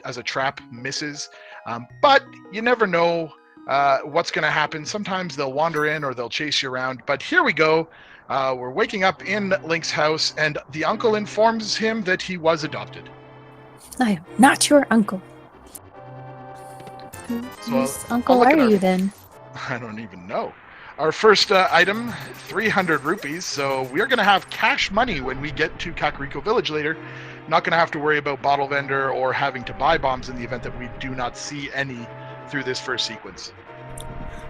as a trap misses. But you never know what's going to happen. Sometimes they'll wander in or they'll chase you around. But here we go. We're waking up in Link's house, and the uncle informs him that he was adopted. I am not your uncle. So Whose I'll uncle look are at our. you then? I don't even know. Our first item, 300 rupees. So we're going to have cash money when we get to Kakariko Village later. Not going to have to worry about bottle vendor or having to buy bombs in the event that we do not see any through this first sequence.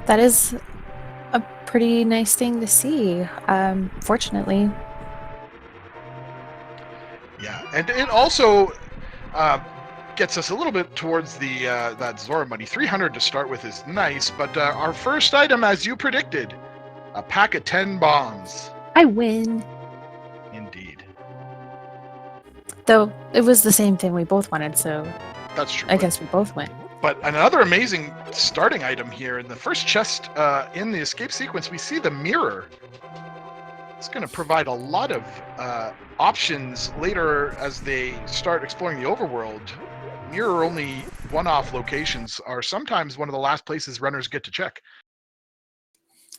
That is a pretty nice thing to see, fortunately. Yeah, and it also gets us a little bit towards the that Zora money. 300 to start with is nice, but our first item, as you predicted, a pack of 10 bombs. I win. Indeed. Though it was the same thing we both wanted, so That's true. I guess we both win. But another amazing starting item here in the first chest in the escape sequence, we see the mirror. It's going to provide a lot of options later as they start exploring the overworld. Mirror-only one-off locations are sometimes one of the last places runners get to check.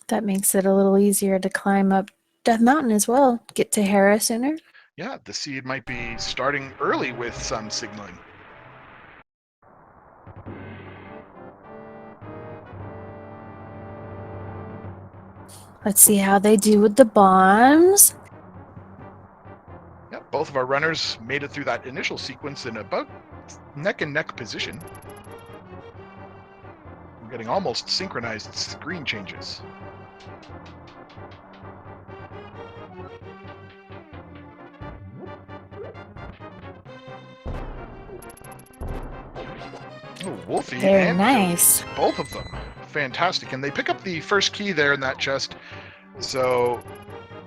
That makes it a little easier to climb up Death Mountain as well. Get to Hera sooner. Yeah, the seed might be starting early with some signaling. Let's see how they do with the bombs. Yep, both of our runners made it through that initial sequence in about neck-and-neck position. We're getting almost synchronized screen changes. Oh, Wulfy Very and nice. both of them. Fantastic. And they pick up the first key there in that chest. So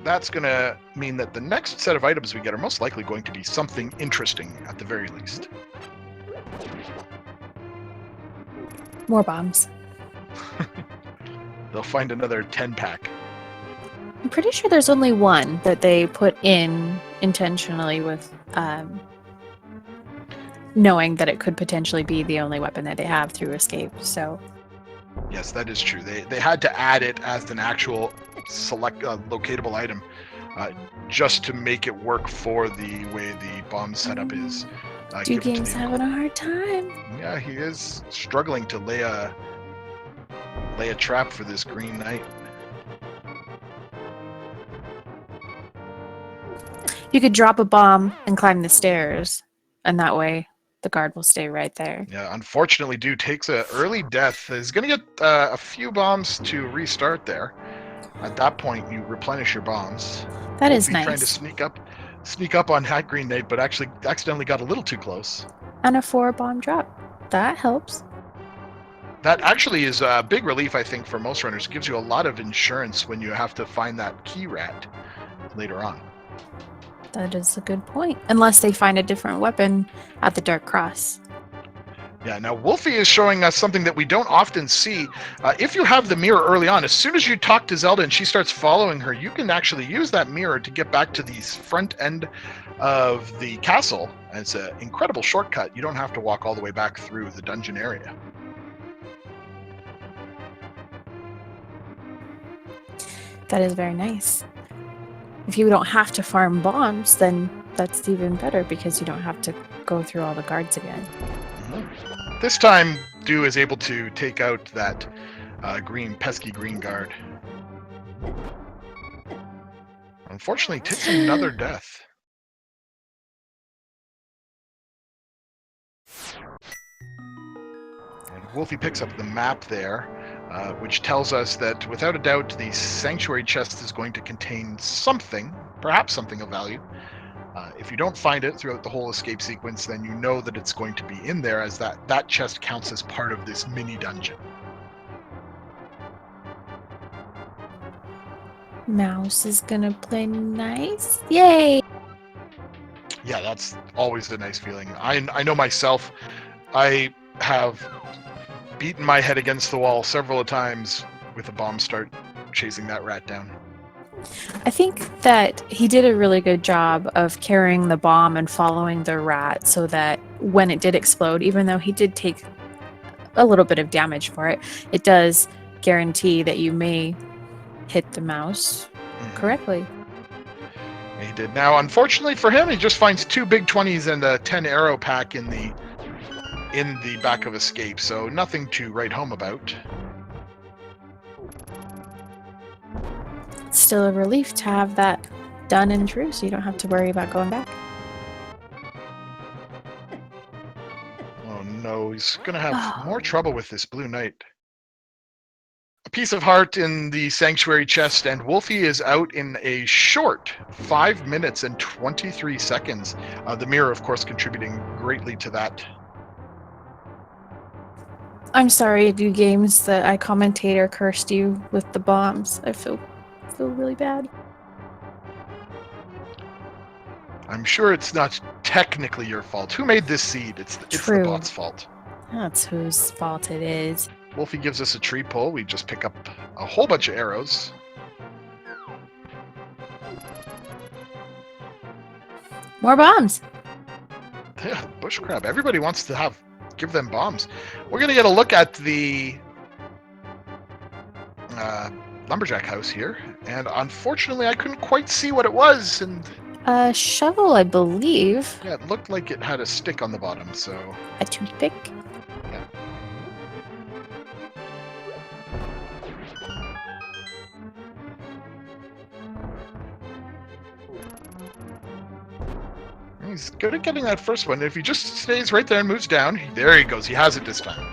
that's going to mean that the next set of items we get are most likely going to be something interesting at the very least. More bombs. They'll find another 10-pack. I'm pretty sure there's only one that they put in intentionally with knowing that it could potentially be the only weapon that they have through escape. So Yes, that is true. They had to add it as an actual select locatable item just to make it work for the way the bomb setup is. Duging's having a hard time. Yeah, he is struggling to lay a trap for this Green Knight. You could drop a bomb and climb the stairs, and that way the guard will stay right there. Yeah, unfortunately, Dude takes an early death. He's going to get a few bombs to restart there. At that point, you replenish your bombs. That is nice. Trying to sneak up on that Green Knight, but actually accidentally got a little too close. And a 4-bomb drop. That helps. That actually is a big relief, I think, for most runners. It gives you a lot of insurance when you have to find that key rat later on. That is a good point. Unless they find a different weapon at the Dark Cross. Yeah, now Wulfy is showing us something that we don't often see. If you have the mirror early on, as soon as you talk to Zelda and she starts following her, you can actually use that mirror to get back to the front end of the castle. And it's an incredible shortcut. You don't have to walk all the way back through the dungeon area. That is very nice. If you don't have to farm bombs, then that's even better because you don't have to go through all the guards again. Mm-hmm. This time, Dew is able to take out that pesky green guard. Unfortunately, takes another death. And Wulfy picks up the map there, which tells us that without a doubt, the sanctuary chest is going to contain something, perhaps something of value. If you don't find it throughout the whole escape sequence, then you know that it's going to be in there, as that chest counts as part of this mini dungeon. Mouse is gonna play nice. Yay! Yeah, that's always a nice feeling. I know myself, I have beaten my head against the wall several times with a bomb start chasing that rat down. I think that he did a really good job of carrying the bomb and following the rat so that when it did explode, even though he did take a little bit of damage for it, it does guarantee that you may hit the mouse correctly. He did. Now, unfortunately for him, he just finds 2 big 20s and a 10 arrow pack in the back of Escape, so nothing to write home about. It's still a relief to have that done and true, so you don't have to worry about going back. Oh no, he's gonna have more trouble with this Blue Knight. A piece of heart in the Sanctuary chest, and Wulfy is out in a short 5 minutes and 23 seconds. The mirror, of course, contributing greatly to that. I'm sorry, Do Games, that I commentator cursed you with the bombs. I feel really bad. I'm sure it's not technically your fault. Who made this seed? It's the bot's fault. That's whose fault it is. Wulfy gives us a tree pull. We just pick up a whole bunch of arrows. More bombs! Yeah, bush crab. Everybody wants to give them bombs. We're going to get a look at the lumberjack house here, and unfortunately I couldn't quite see what it was, and A shovel, I believe. yeah, it looked like it had a stick on the bottom, so A toothpick. yeah. He's good at getting that first one. If he just stays right there and moves down, there he goes. He has it this time.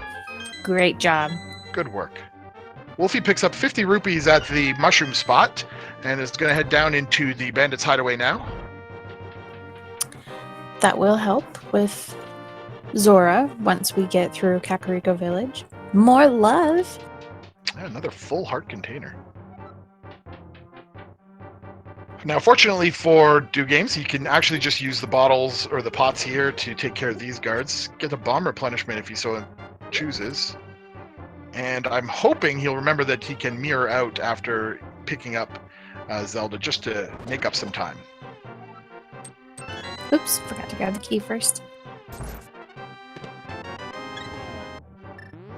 Great job. Good work. Wulfy picks up 50 rupees at the mushroom spot and is going to head down into the bandits' hideaway now. That will help with Zora once we get through Kakariko Village. More love! Yeah, another full heart container. Now, fortunately for Do Games, he can actually just use the bottles or the pots here to take care of these guards. Get a bomb replenishment if he so chooses. And I'm hoping he'll remember that he can mirror out after picking up Zelda just to make up some time. Oops, forgot to grab the key first.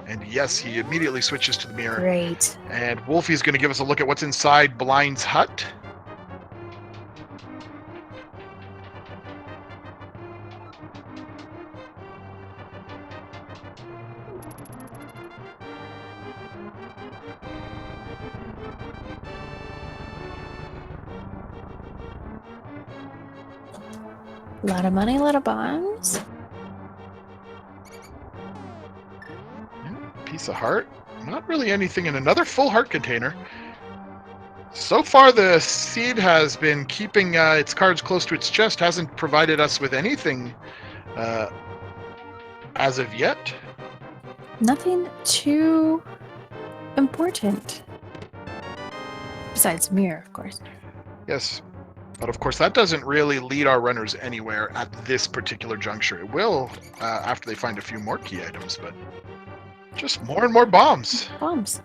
And yes, he immediately switches to the mirror. Great. And Wulfy's going to give us a look at what's inside Blind's hut. A lot of money, a lot of bombs. Piece of heart. Not really anything in another full heart container. So far, the seed has been keeping its cards close to its chest, hasn't provided us with anything as of yet. Nothing too important. Besides mirror, of course. Yes. But of course, that doesn't really lead our runners anywhere at this particular juncture. It will after they find a few more key items, but just more and more bombs. Bombs.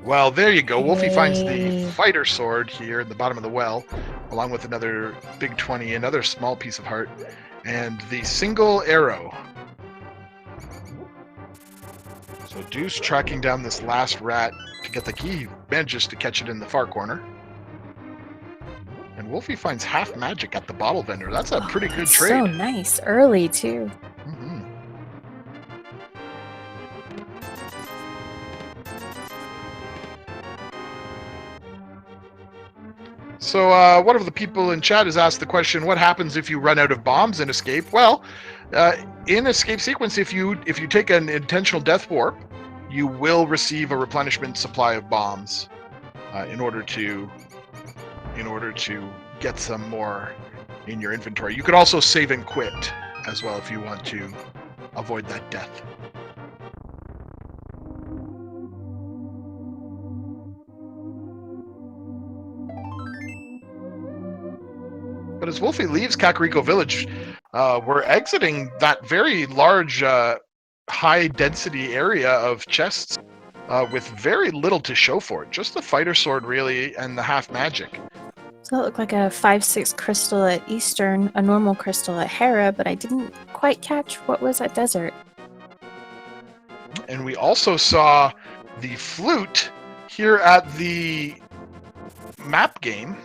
Well, there you go. Wulfy finds the fighter sword here in the bottom of the well, along with another big 20, another small piece of heart, and the single arrow. So Deuce tracking down this last rat to get the key. He manages to catch it in the far corner. And Wulfy finds half magic at the bottle vendor. That's a pretty good trade. So nice. Early, too. Mm-hmm. So one of the people in chat has asked the question, what happens if you run out of bombs in Escape? Well, in Escape sequence, if you take an intentional death warp, you will receive a replenishment supply of bombs in order to get some more in your inventory. You could also save and quit as well if you want to avoid that death. But as Wulfy leaves Kakariko Village, we're exiting that very large high density area of chests with very little to show for it. Just the fighter sword, really, and the half magic. So it looked like a 5/6 crystal at Eastern, a normal crystal at Hera, but I didn't quite catch what was at Desert. And we also saw the flute here at the map game,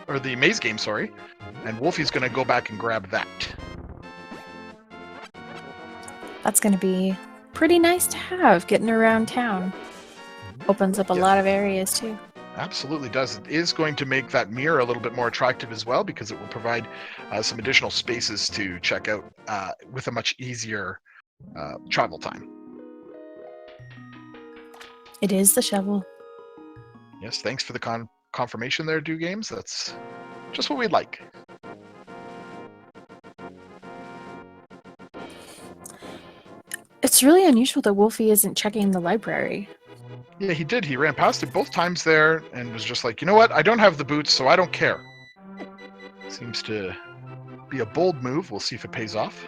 or the maze game, sorry. And Wulfy's going to go back and grab that. That's going to be pretty nice to have getting around town. Opens up a lot of areas too. Absolutely does. It is going to make that mirror a little bit more attractive as well, because it will provide some additional spaces to check out with a much easier travel time. It is the shovel. Yes, thanks for the confirmation there, Do Games. That's just what we'd like. It's really unusual that Wulfy isn't checking the library. Yeah, he did. He ran past it both times there and was just like, you know what? I don't have the boots, so I don't care. Seems to be a bold move. We'll see if it pays off.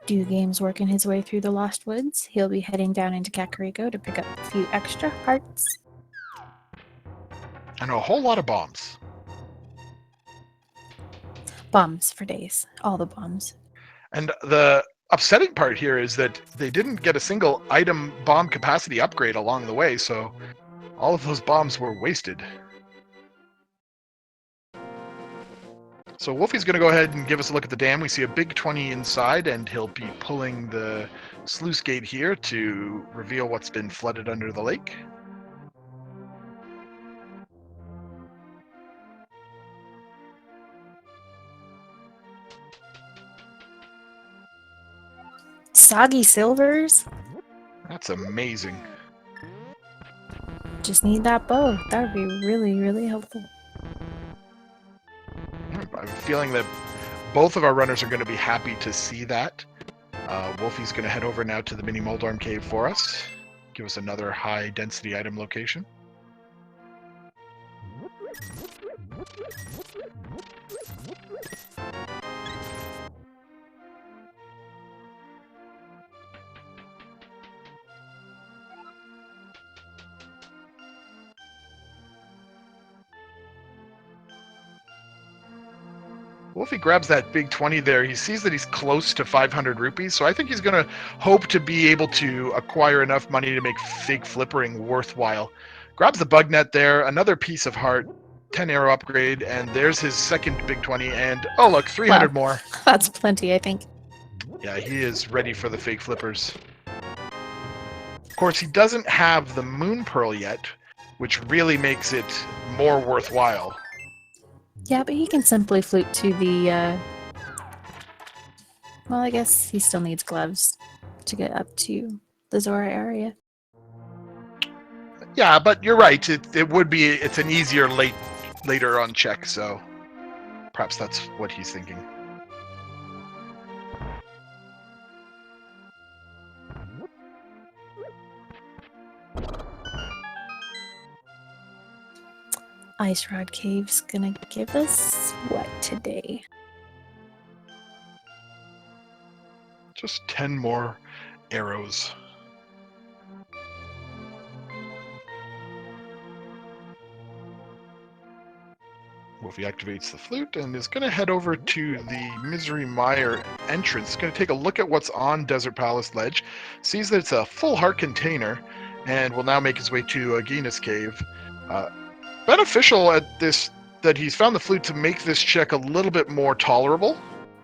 Do Games working his way through the Lost Woods. He'll be heading down into Kakariko to pick up a few extra hearts. And a whole lot of bombs. Bombs for days. All the bombs. And the upsetting part here is that they didn't get a single item bomb capacity upgrade along the way, so all of those bombs were wasted. So Wulfy's going to go ahead and give us a look at the dam. We see a big 20 inside, and he'll be pulling the sluice gate here to reveal what's been flooded under the lake. Soggy silvers? That's amazing. Just need that bow. That would be really, really helpful. I'm feeling that both of our runners are going to be happy to see that. Wulfy's going to head over now to the mini Moldorm cave for us. Give us another high density item location. Wulfy grabs that big 20 there. He sees that he's close to 500 rupees, so I think he's going to hope to be able to acquire enough money to make fake flippering worthwhile. Grabs the bug net there, another piece of heart, 10 arrow upgrade, and there's his second big 20, and oh look, 300 more. That's plenty, I think. Yeah, he is ready for the fake flippers. Of course, he doesn't have the moon pearl yet, which really makes it more worthwhile. Yeah, but he can simply flute to the, well, I guess he still needs gloves to get up to the Zora area. Yeah, but you're right. It would be, it's an easier later on check, so perhaps that's what he's thinking. Ice Rod Cave's gonna give us what today? Just 10 more arrows. Wulfy activates the flute and is going to head over to the Misery Mire entrance. Going to take a look at what's on Desert Palace Ledge. Sees that it's a full heart container and will now make his way to Agina's cave. Beneficial at this that he's found the flute to make this check a little bit more tolerable.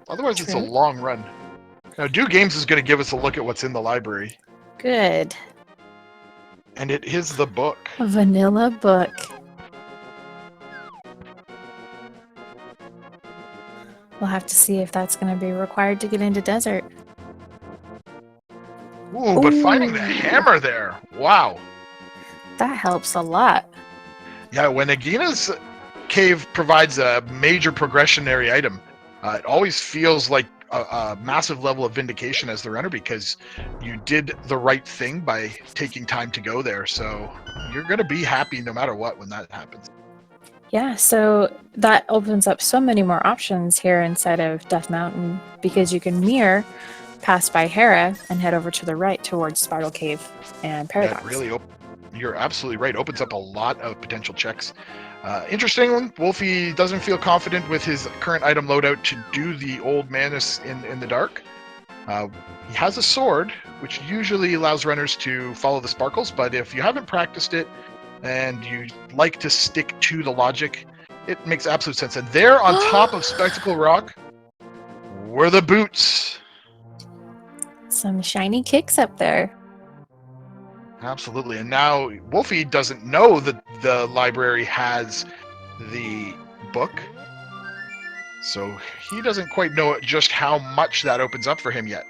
Otherwise, it's a long run. Now, Do Games is going to give us a look at what's in the library. Good. And it is the book. A vanilla book. We'll have to see if that's going to be required to get into Desert. Ooh, but finding the hammer there. Wow. That helps a lot. Yeah, when Agina's cave provides a major progressionary item, it always feels like a massive level of vindication as the runner, because you did the right thing by taking time to go there. So you're going to be happy no matter what when that happens. Yeah, so that opens up so many more options here inside of Death Mountain, because you can mirror, pass by Hera, and head over to the right towards Spiral Cave and Paradox. That really you're absolutely right. Opens up a lot of potential checks. Interestingly, Wulfy doesn't feel confident with his current item loadout to do the Old Manus in the dark. He has a sword, which usually allows runners to follow the sparkles, but if you haven't practiced it and you like to stick to the logic, it makes absolute sense. And there on top of Spectacle Rock were the boots. Some shiny kicks up there. Absolutely. And now Wulfy doesn't know that the library has the book, so he doesn't quite know just how much that opens up for him yet.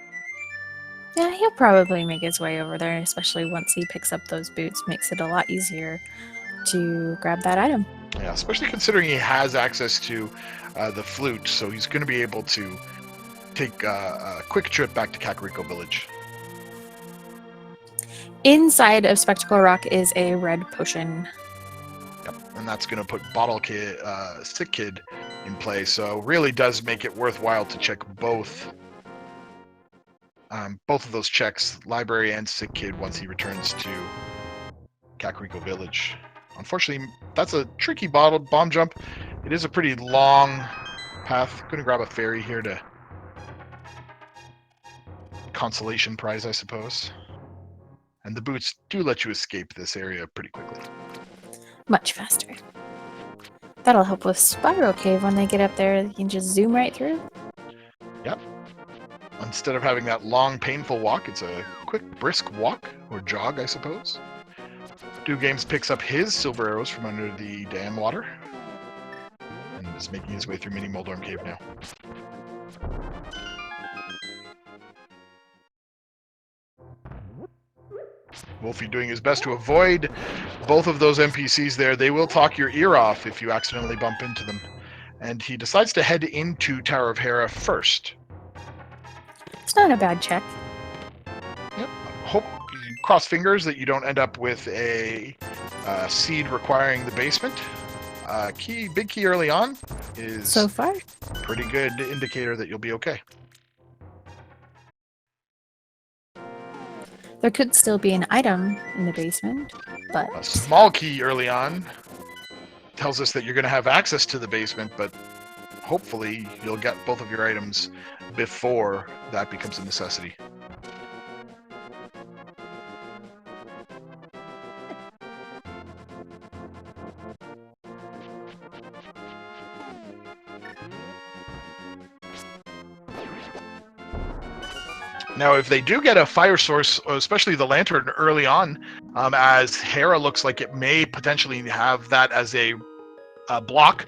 Yeah, he'll probably make his way over there, especially once he picks up those boots. Makes it a lot easier to grab that item. Yeah, especially considering he has access to the flute, so he's going to be able to take a quick trip back to Kakariko Village. Inside of Spectacle Rock is a red potion. Yep, and that's going to put Bottle Kid, Sick Kid in play, so really does make it worthwhile to check both of those checks, Library and Sick Kid, once he returns to Kakariko Village. Unfortunately, that's a tricky bomb jump. It is a pretty long path. Going to grab a ferry here to consolation prize, I suppose. And the boots do let you escape this area pretty quickly. Much faster. That'll help with Spiral Cave when they get up there. You can just zoom right through. Yep. Instead of having that long, painful walk, it's a quick, brisk walk, or jog, I suppose. Do Games picks up his silver arrows from under the dam water and is making his way through Mini Moldorm Cave now. Wulfy doing his best to avoid both of those NPCs there. They will talk your ear off if you accidentally bump into them. And he decides to head into Tower of Hera first. It's not a bad check. Yep. Hope cross fingers that you don't end up with a seed requiring the basement. Big key early on is So far, pretty good indicator that you'll be okay. there could still be an item in the basement, but A small key early on tells us that you're going to have access to the basement, but hopefully you'll get both of your items before that becomes a necessity. Now, if they do get a fire source, especially the lantern early on, as Hera looks like it may potentially have that as a block,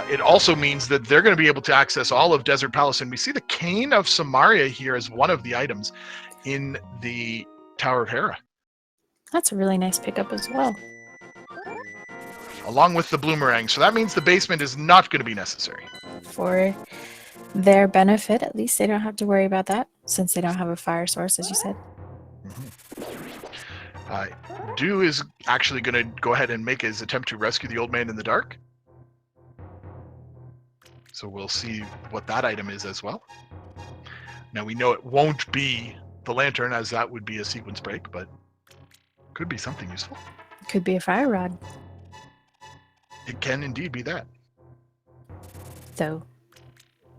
it also means that they're going to be able to access all of Desert Palace. And we see the Cane of Samaria here as one of the items in the Tower of Hera, that's a really nice pickup as well. along with the Bloomerang. So that means the basement is not going to be necessary. For their benefit, at least they don't have to worry about that, since they don't have a fire source, as you said. Do is actually going to go ahead and make his attempt to rescue the old man in the dark. So we'll see what that item is as well. Now, we know it won't be the lantern, as that would be a sequence break, but could be something useful. Could be a fire rod, It can indeed be that. though.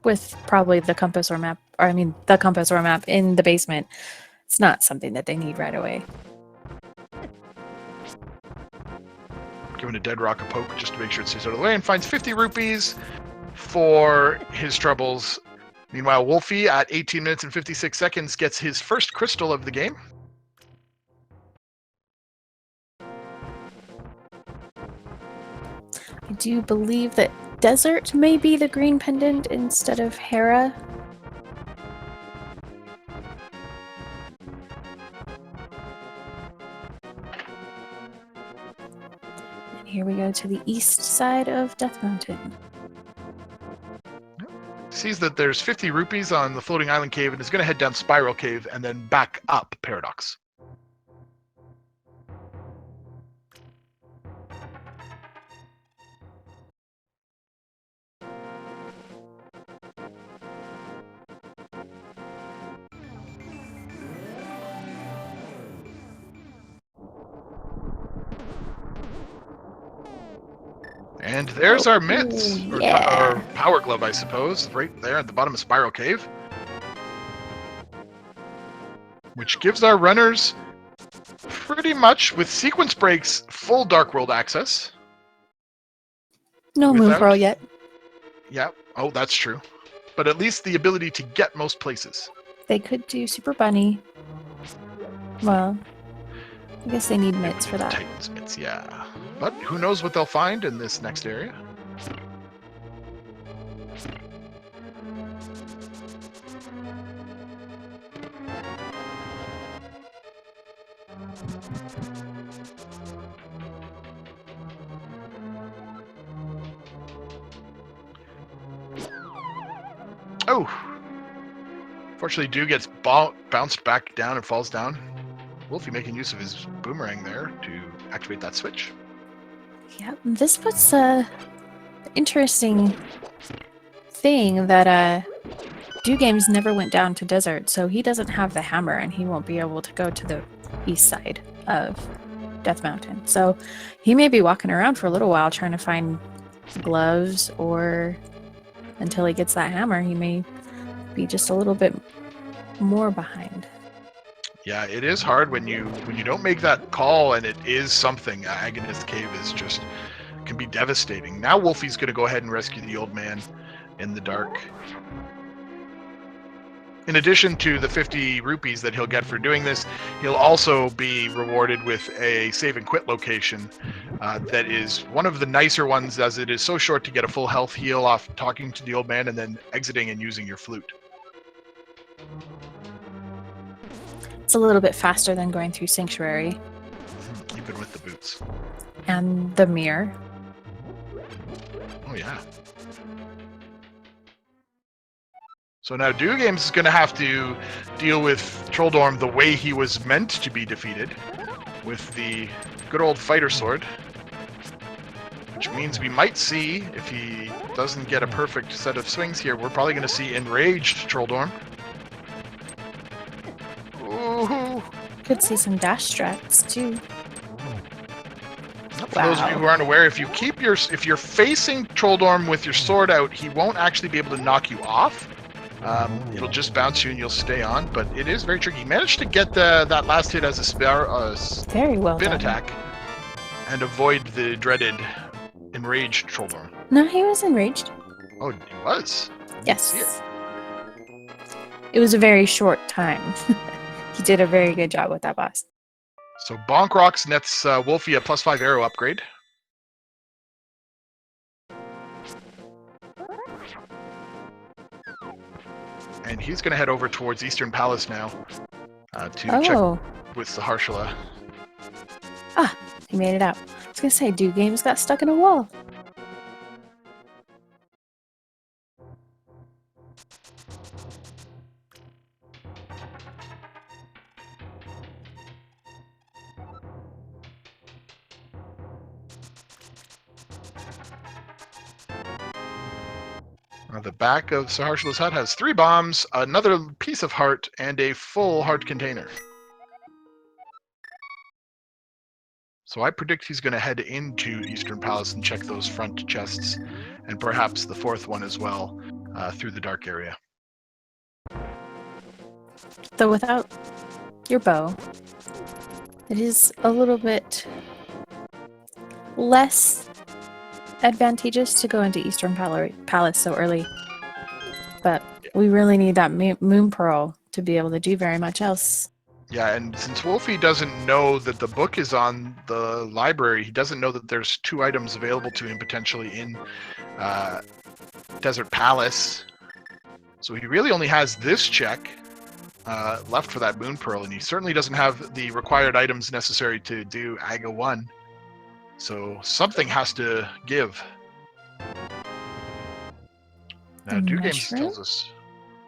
With probably the compass or map, the compass or map in the basement, it's not something that they need right away. Giving a dead rock a poke just to make sure it stays out of the way, and finds 50 rupees for his troubles. Meanwhile, Wulfy at 18 minutes and 56 seconds gets his first crystal of the game. I do believe that Desert may be the green pendant instead of Hera. And here we go to the east side of Death Mountain. sees that there's 50 rupees on the floating island cave and is going to head down Spiral Cave and then back up Paradox. And there's our mitts, or power glove, I suppose, right there at the bottom of Spiral Cave. Which gives our runners pretty much, with sequence breaks, full Dark World access. No Moon Pearl yet. Yeah, oh, that's true. But at least the ability to get most places. They could do Super Bunny. Well, I guess they need mitts for that. Titan's mitts, yeah. But who knows what they'll find in this next area. Oh! Fortunately, Dew gets bounced back down and falls down. Wulfy making use of his boomerang there to activate that switch. Yeah, this puts a interesting thing that Dew Games never went down to desert, so he doesn't have the hammer and he won't be able to go to the east side of Death Mountain. So he may be walking around for a little while trying to find gloves, or until he gets that hammer, he may be just a little bit more behind. Yeah, it is hard when you don't make that call, and it is something. Agonist Cave is just can be devastating. Now Wulfy's going to go ahead and rescue the old man in the dark. In addition to the 50 rupees that he'll get for doing this, he'll also be rewarded with a save and quit location that is one of the nicer ones, as it is so short to get a full health heal off talking to the old man and then exiting and using your flute. It's a little bit faster than going through Sanctuary. Even with the boots. And the mirror. Oh, yeah. So now Dew Games is going to have to deal with Trolldorm the way he was meant to be defeated, with the good old fighter sword. Which means we might see, if he doesn't get a perfect set of swings here, we're probably going to see enraged Trolldorm. Ooh. Could see some dash strats too. For those of you who aren't aware, if you're facing Trolldorm with your sword out, he won't actually be able to knock you off. It'll just bounce you and you'll stay on, but it is very tricky. He managed to get that last hit as a very well spin done. Attack and avoid the dreaded enraged Trolldorm. No, he was enraged. Oh, he was? Yes. See it. It was a very short time. He did a very good job with that boss. So Bonk Rocks nets Wulfy a +5 arrow upgrade. And he's going to head over towards Eastern Palace now to check with Saharshala. Ah, he made it out. I was going to say, Dew Games got stuck in a wall. The back of Saharshala's hut has 3 bombs, another piece of heart, and a full heart container. So I predict he's going to head into Eastern Palace and check those front chests, and perhaps the 4th one as well, through the dark area. Though without your bow, it is a little bit less advantageous to go into Eastern Palace so early. But we really need that Moon Pearl to be able to do very much else. Yeah, and since Wulfy doesn't know that the book is on the library, he doesn't know that there's 2 items available to him potentially in Desert Palace. So he really only has this check left for that Moon Pearl, and he certainly doesn't have the required items necessary to do Aga 1. So something has to give. Now, Do Games tells us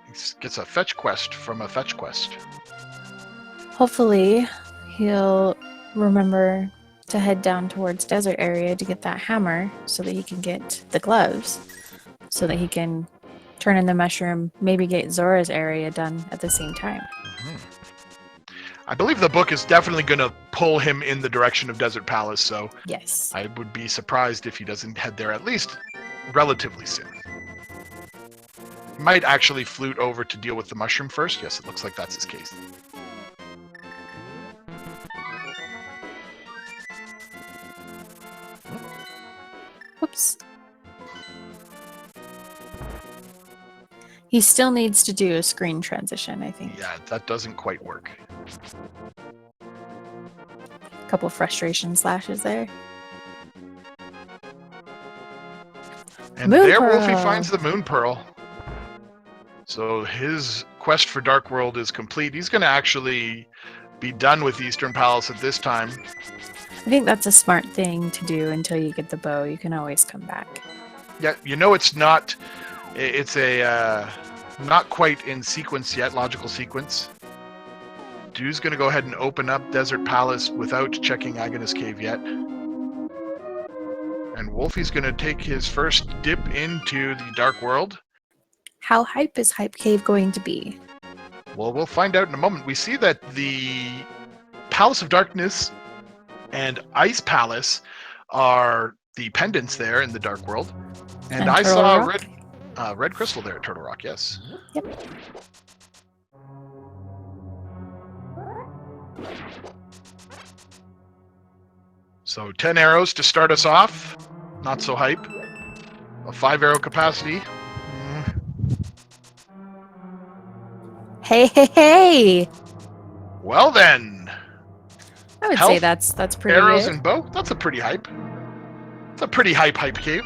he gets a fetch quest from a fetch quest. Hopefully, he'll remember to head down towards desert area to get that hammer so that he can get the gloves, so that he can turn in the mushroom, maybe get Zora's area done at the same time. I believe the book is definitely going to pull him in the direction of Desert Palace, so Yes. I would be surprised if he doesn't head there at least relatively soon. He might actually flute over to deal with the mushroom first. Yes, it looks like that's his case. Whoops. He still needs to do a screen transition, I think. Yeah, that doesn't quite work. A couple frustration slashes there. And Moon there Pearl. Wulfy finds the Moon Pearl. So his quest for Dark World is complete. He's going to actually be done with Eastern Palace at this time. I think that's a smart thing to do until you get the bow. You can always come back. Yeah, you know it's not... It's a not quite in sequence yet, logical sequence. Dude's going to go ahead and open up Desert Palace without checking Agnes Cave yet. And Wulfy's going to take his first dip into the Dark World. How hype is Hype Cave going to be? Well, we'll find out in a moment. We see that the Palace of Darkness and Ice Palace are the pendants there in the Dark World. And I Turtle saw Rock? red crystal there at Turtle Rock, yes. Yep. So 10 arrows to start us off. Not so hype. A 5 arrow capacity. Hey! Well then. I would Health, say that's pretty arrows good. and bow. That's a pretty hype. It's a pretty hype cave.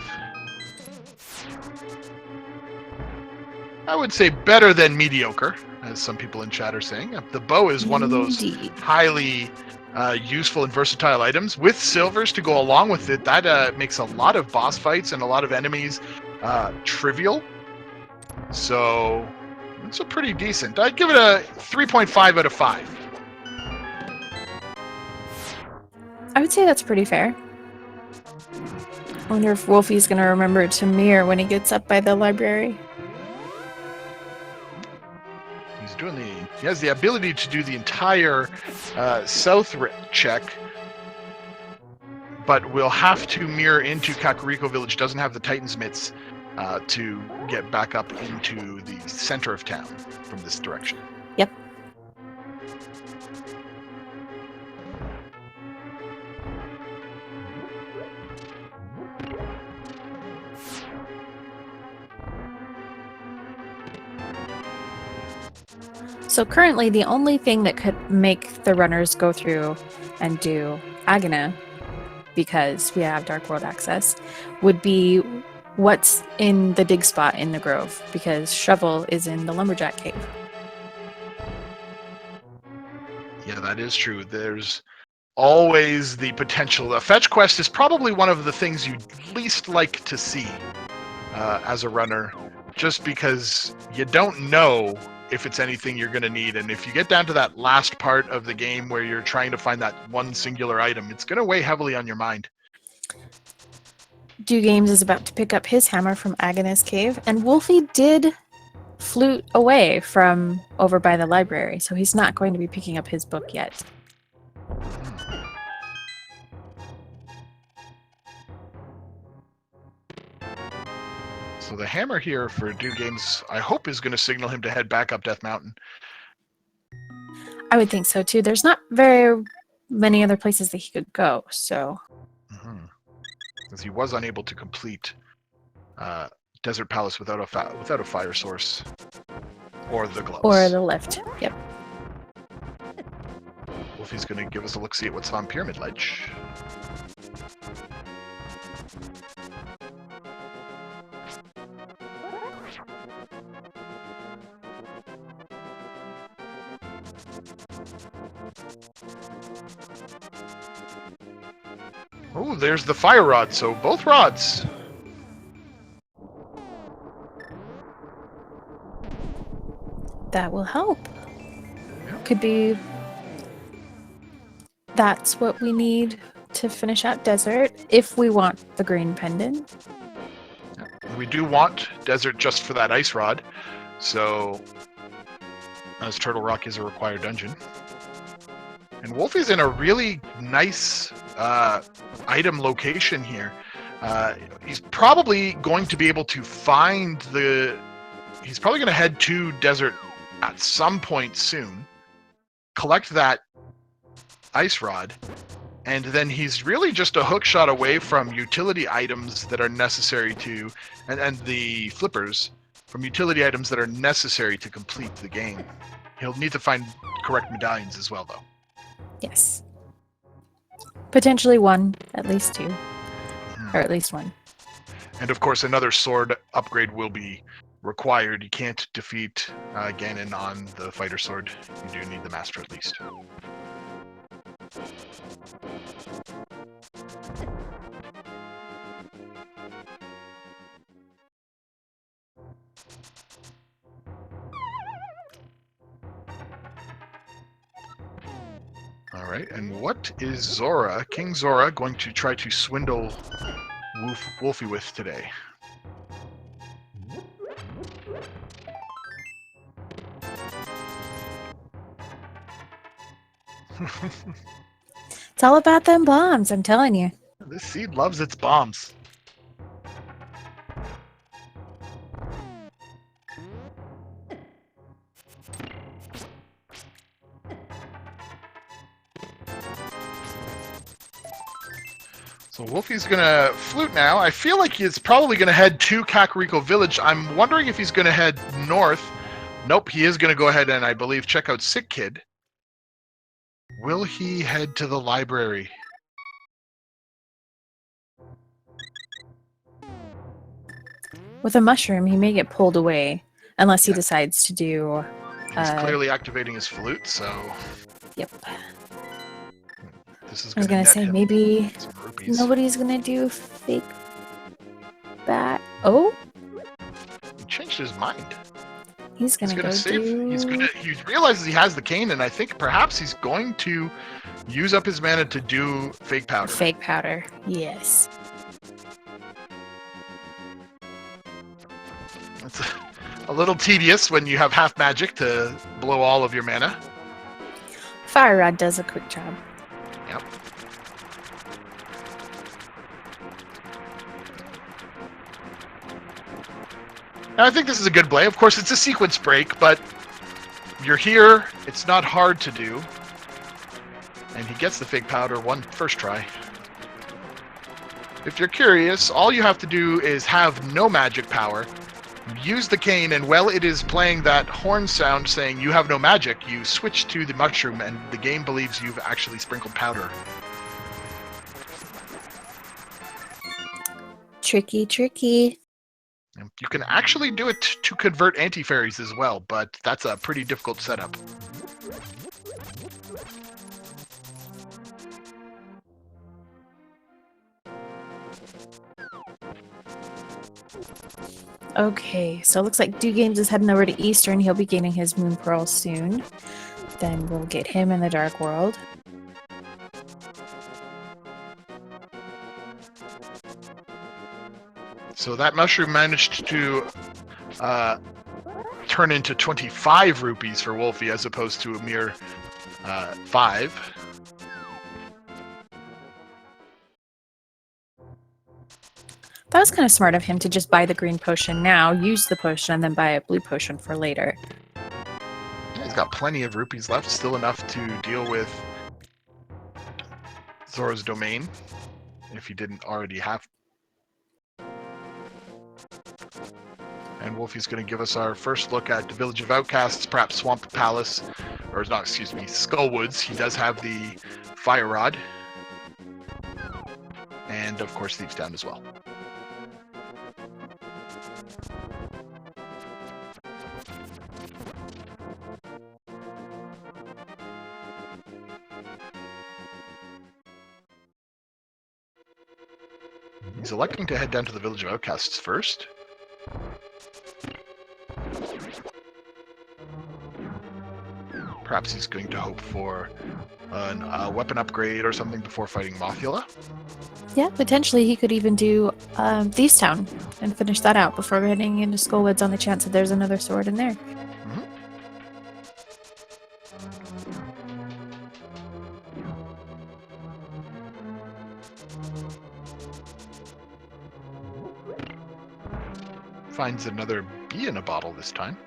I would say better than mediocre, as some people in chat are saying. The bow is one of those Indeed. highly useful and versatile items. With silvers to go along with it, that makes a lot of boss fights and a lot of enemies trivial. So it's a pretty decent. I'd give it a 3.5 out of 5. I would say that's pretty fair. I wonder if Wulfy's gonna remember to mirror when he gets up by the library. He has the ability to do the entire south check, but we'll have to mirror into Kakariko Village. Doesn't have the Titan's mitts to get back up into the center of town from this direction. Yep. So currently the only thing that could make the runners go through and do Agana, because we have Dark World access, would be what's in the dig spot in the Grove, because Shovel is in the Lumberjack Cave. Yeah, that is true. There's always the potential. A fetch quest is probably one of the things you'd least like to see as a runner, just because you don't know if it's anything you're going to need. And if you get down to that last part of the game where you're trying to find that one singular item, it's going to weigh heavily on your mind. Do Games is about to pick up his hammer from Agnes Cave, and Wulfy did flute away from over by the library, so he's not going to be picking up his book yet. So the hammer here for Do Games, I hope, is going to signal him to head back up Death Mountain. I would think so too. There's not very many other places that he could go, so. Because he was unable to complete Desert Palace without a fire source or the gloves. Or the lift. Yep. Wulfy's going to give us a look-see at what's on Pyramid Ledge. Oh, there's the fire rod, so both rods. That will help. Yeah. Could be that's what we need to finish out desert if we want the green pendant. We do want desert just for that ice rod, so as Turtle Rock is a required dungeon. And Wulfy's in a really nice item location here. He's probably going to be able to find the... He's probably going to head to desert at some point soon, collect that ice rod, and then he's really just a hook shot away from utility items that are necessary to, and the flippers, from utility items that are necessary to complete the game. He'll need to find correct medallions as well, though. Yes. Potentially one, at least two. Or at least one. And of course, another sword upgrade will be required. You can't defeat Ganon on the fighter sword. You do need the master at least. All right, and what is Zora, King Zora, going to try to swindle Wulfy with today? It's all about them bombs, I'm telling you. This seed loves its bombs. So Wulfy's gonna flute now. I feel like he's probably gonna head to Kakariko Village. I'm wondering if he's gonna head north. Nope, he is gonna go ahead and I believe check out Sick Kid. Will he head to the library? With a mushroom, he may get pulled away unless he Yeah. decides to do. He's clearly activating his flute, so Yep. this is I was gonna gonna net say him maybe some rupees. nobody's gonna do fake bat. Oh, He changed his mind. he's He's gonna gonna go save. do. He realizes he has the cane, and I think perhaps he's going to use up his mana to do fake powder. Fake powder. Yes. It's a little tedious when you have half magic to blow all of your mana. Fire Rod does a quick job. Yep. Now, I think this is a good play. Of course, it's a sequence break, but you're here. It's not hard to do. And he gets the fake powder first try. If you're curious, all you have to do is have no magic power, use the cane, and while it is playing that horn sound saying you have no magic, you switch to the mushroom, and the game believes you've actually sprinkled powder. Tricky, tricky. You can actually do it to convert anti-fairies as well, but that's a pretty difficult setup. Okay, so it looks like Dew Games is heading over to Eastern. He'll be gaining his Moon Pearl soon. Then we'll get him in the Dark World. So that mushroom managed to turn into 25 rupees for Wulfy as opposed to a mere 5. That was kind of smart of him to just buy the green potion now, use the potion, and then buy a blue potion for later. He's got plenty of rupees left, still enough to deal with Zora's domain, if he didn't already have. And Wulfy's going to give us our first look at the Village of Outcasts, perhaps Swamp Palace, or not, excuse me, Skullwoods. He does have the Fire Rod, and of course Thieves Town as well. He's electing to head down to the Village of Outcasts first. Perhaps he's going to hope for a weapon upgrade or something before fighting Mothula. Yeah, potentially he could even do Thieves Town and finish that out before heading into Skullwoods on the chance that there's another sword in there. Mm-hmm. Finds another bee in a bottle this time.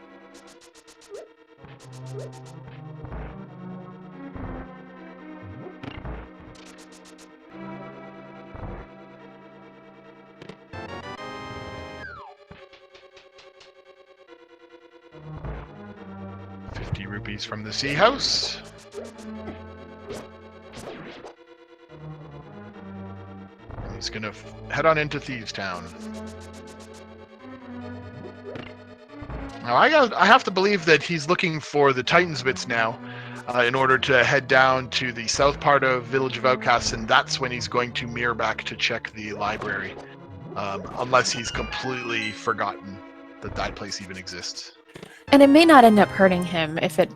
Rupees from the Sea House. And he's gonna head on into Thieves Town. Now I have to believe that he's looking for the Titans bits now, in order to head down to the south part of Village of Outcasts, and that's when he's going to mirror back to check the library, unless he's completely forgotten that that place even exists. And it may not end up hurting him if it,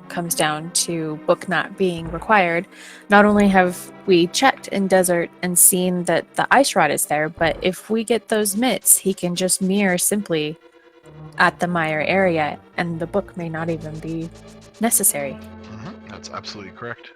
comes down to book not being required. Not only have we checked in desert and seen that the ice rod is there, but if we get those mitts, he can just mirror simply at the Mire area, and the book may not even be necessary. Mm-hmm. That's absolutely correct.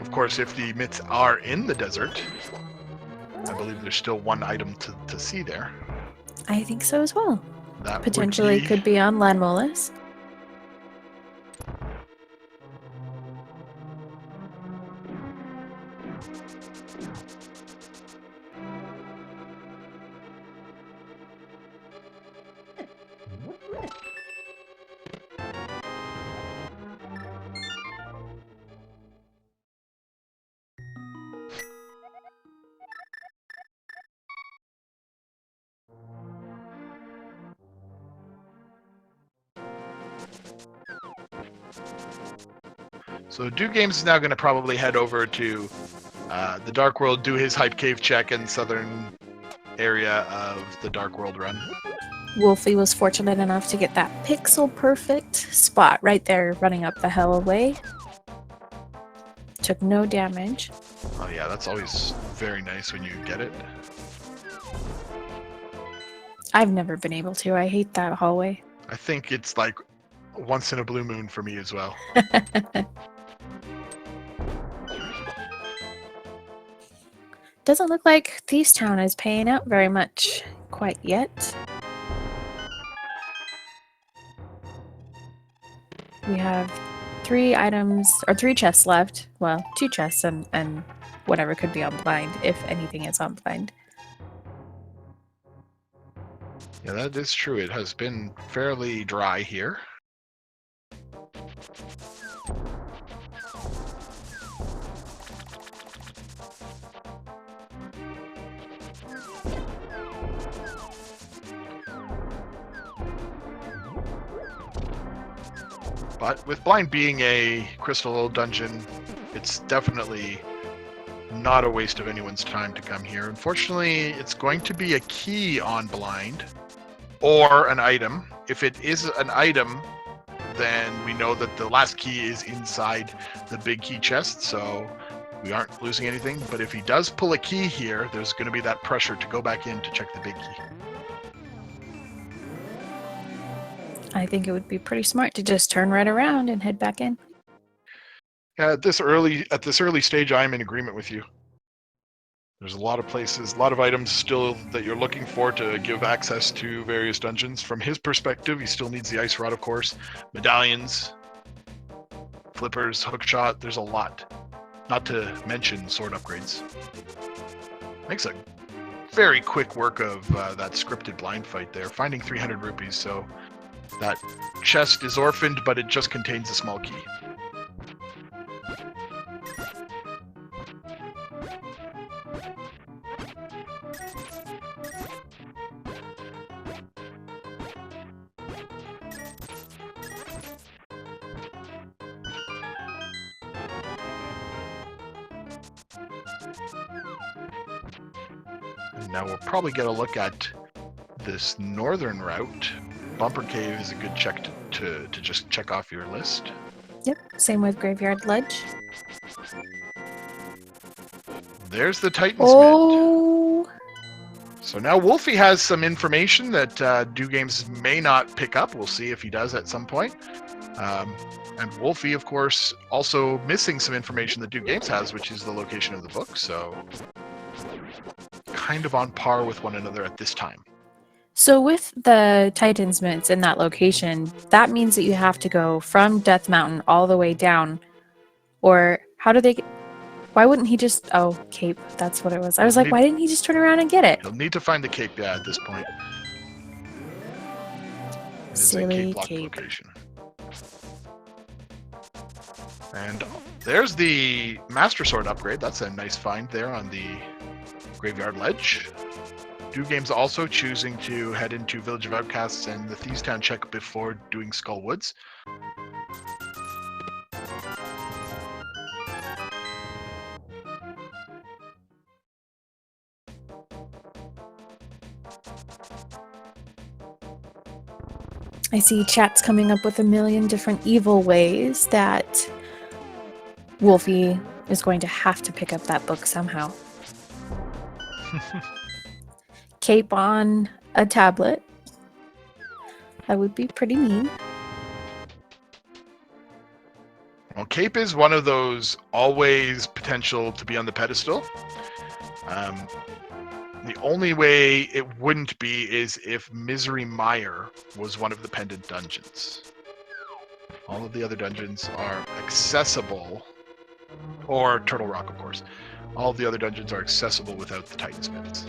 Of course, if the mitts are in the desert, I believe there's still one item to see there. I think so as well. That Potentially could be on Landmolus. So Do Games is now going to probably head over to the Dark World, do his Hype Cave check in southern area of the Dark World run. Wulfy was fortunate enough to get that pixel perfect spot right there running up the hell away. Took no damage. Oh yeah, that's always very nice when you get it. I've never been able to. I hate that hallway. I think it's like once in a blue moon for me as well. Doesn't look like Thieves Town is paying out very much quite yet. We have 3 items, or 3 chests left. Well, 2 chests and whatever could be on blind, if anything is on blind. Yeah, that is true. It has been fairly dry here. But with Blind being a crystal dungeon, it's definitely not a waste of anyone's time to come here. Unfortunately, it's going to be a key on Blind or an item. If it is an item, then we know that the last key is inside the big key chest, so we aren't losing anything. But if he does pull a key here, there's going to be that pressure to go back in to check the big key. I think it would be pretty smart to just turn right around and head back in. At this early stage, I'm in agreement with you. There's a lot of places, a lot of items still that you're looking for to give access to various dungeons. From his perspective, he still needs the ice rod, of course, medallions, flippers, hookshot. There's a lot, not to mention sword upgrades. Makes a very quick work of that scripted blind fight there, finding 300 rupees. So that chest is orphaned, but it just contains a small key. Now we'll probably get a look at this northern route. Bumper Cave is a good check to just check off your list. Yep, same with Graveyard Ledge. There's the Titansmith. Oh! So now Wulfy has some information that Do Games may not pick up. We'll see if he does at some point. And Wulfy, of course, also missing some information that Do Games has, which is the location of the book. So kind of on par with one another at this time. So with the Titansmiths in that location, that means that you have to go from Death Mountain all the way down. Or how do they... Why wouldn't he just... Oh, Cape. That's what it was. I was like, why didn't he just turn around and get it? He'll need to find the Cape, yeah, at this point. It is a Silly Cape Cape. location. And there's the Master Sword upgrade. That's a nice find there on the Graveyard Ledge. Do Games also choosing to head into Village of Outcasts and the Thieves Town check before doing Skull Woods. I see chat's coming up with a million different evil ways that Wulfy is going to have to pick up that book somehow. Cape on a tablet. That would be pretty mean. Well, Cape is one of those always potential to be on the pedestal. The only way it wouldn't be is if Misery Mire was one of the pendant dungeons. All of the other dungeons are accessible, or Turtle Rock, of course. All of the other dungeons are accessible without the Titansmiths.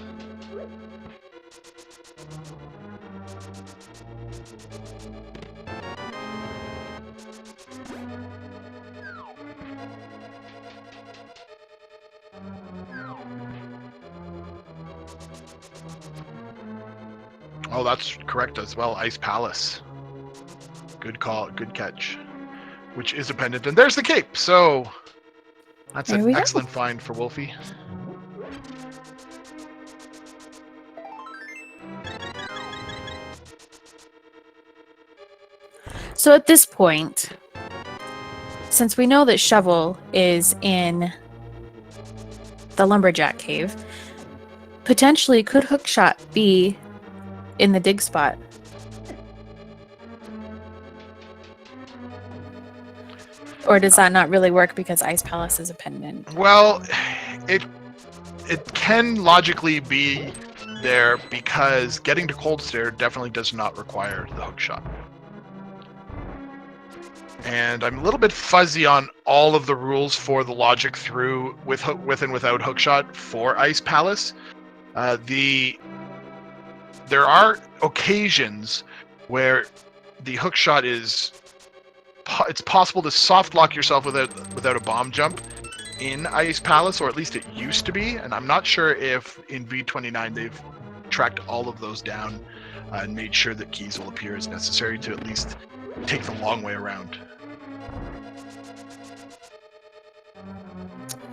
Oh, that's correct as well. Ice Palace. Good call. Good catch. Which is a pendant. And there's the Cape. So that's an excellent find for Wulfy. So at this point, since we know that Shovel is in the Lumberjack Cave, potentially could Hookshot be in the dig spot? Or does that not really work because Ice Palace is a pendant? Well, it can logically be there because getting to Cold Stare definitely does not require the hookshot. And I'm a little bit fuzzy on all of the rules for the logic through with and without hookshot for Ice Palace. There are occasions where the hookshot it's possible to soft lock yourself without a bomb jump in Ice Palace, or at least it used to be. And I'm not sure if in V29 they've tracked all of those down and made sure that keys will appear as necessary to at least take the long way around.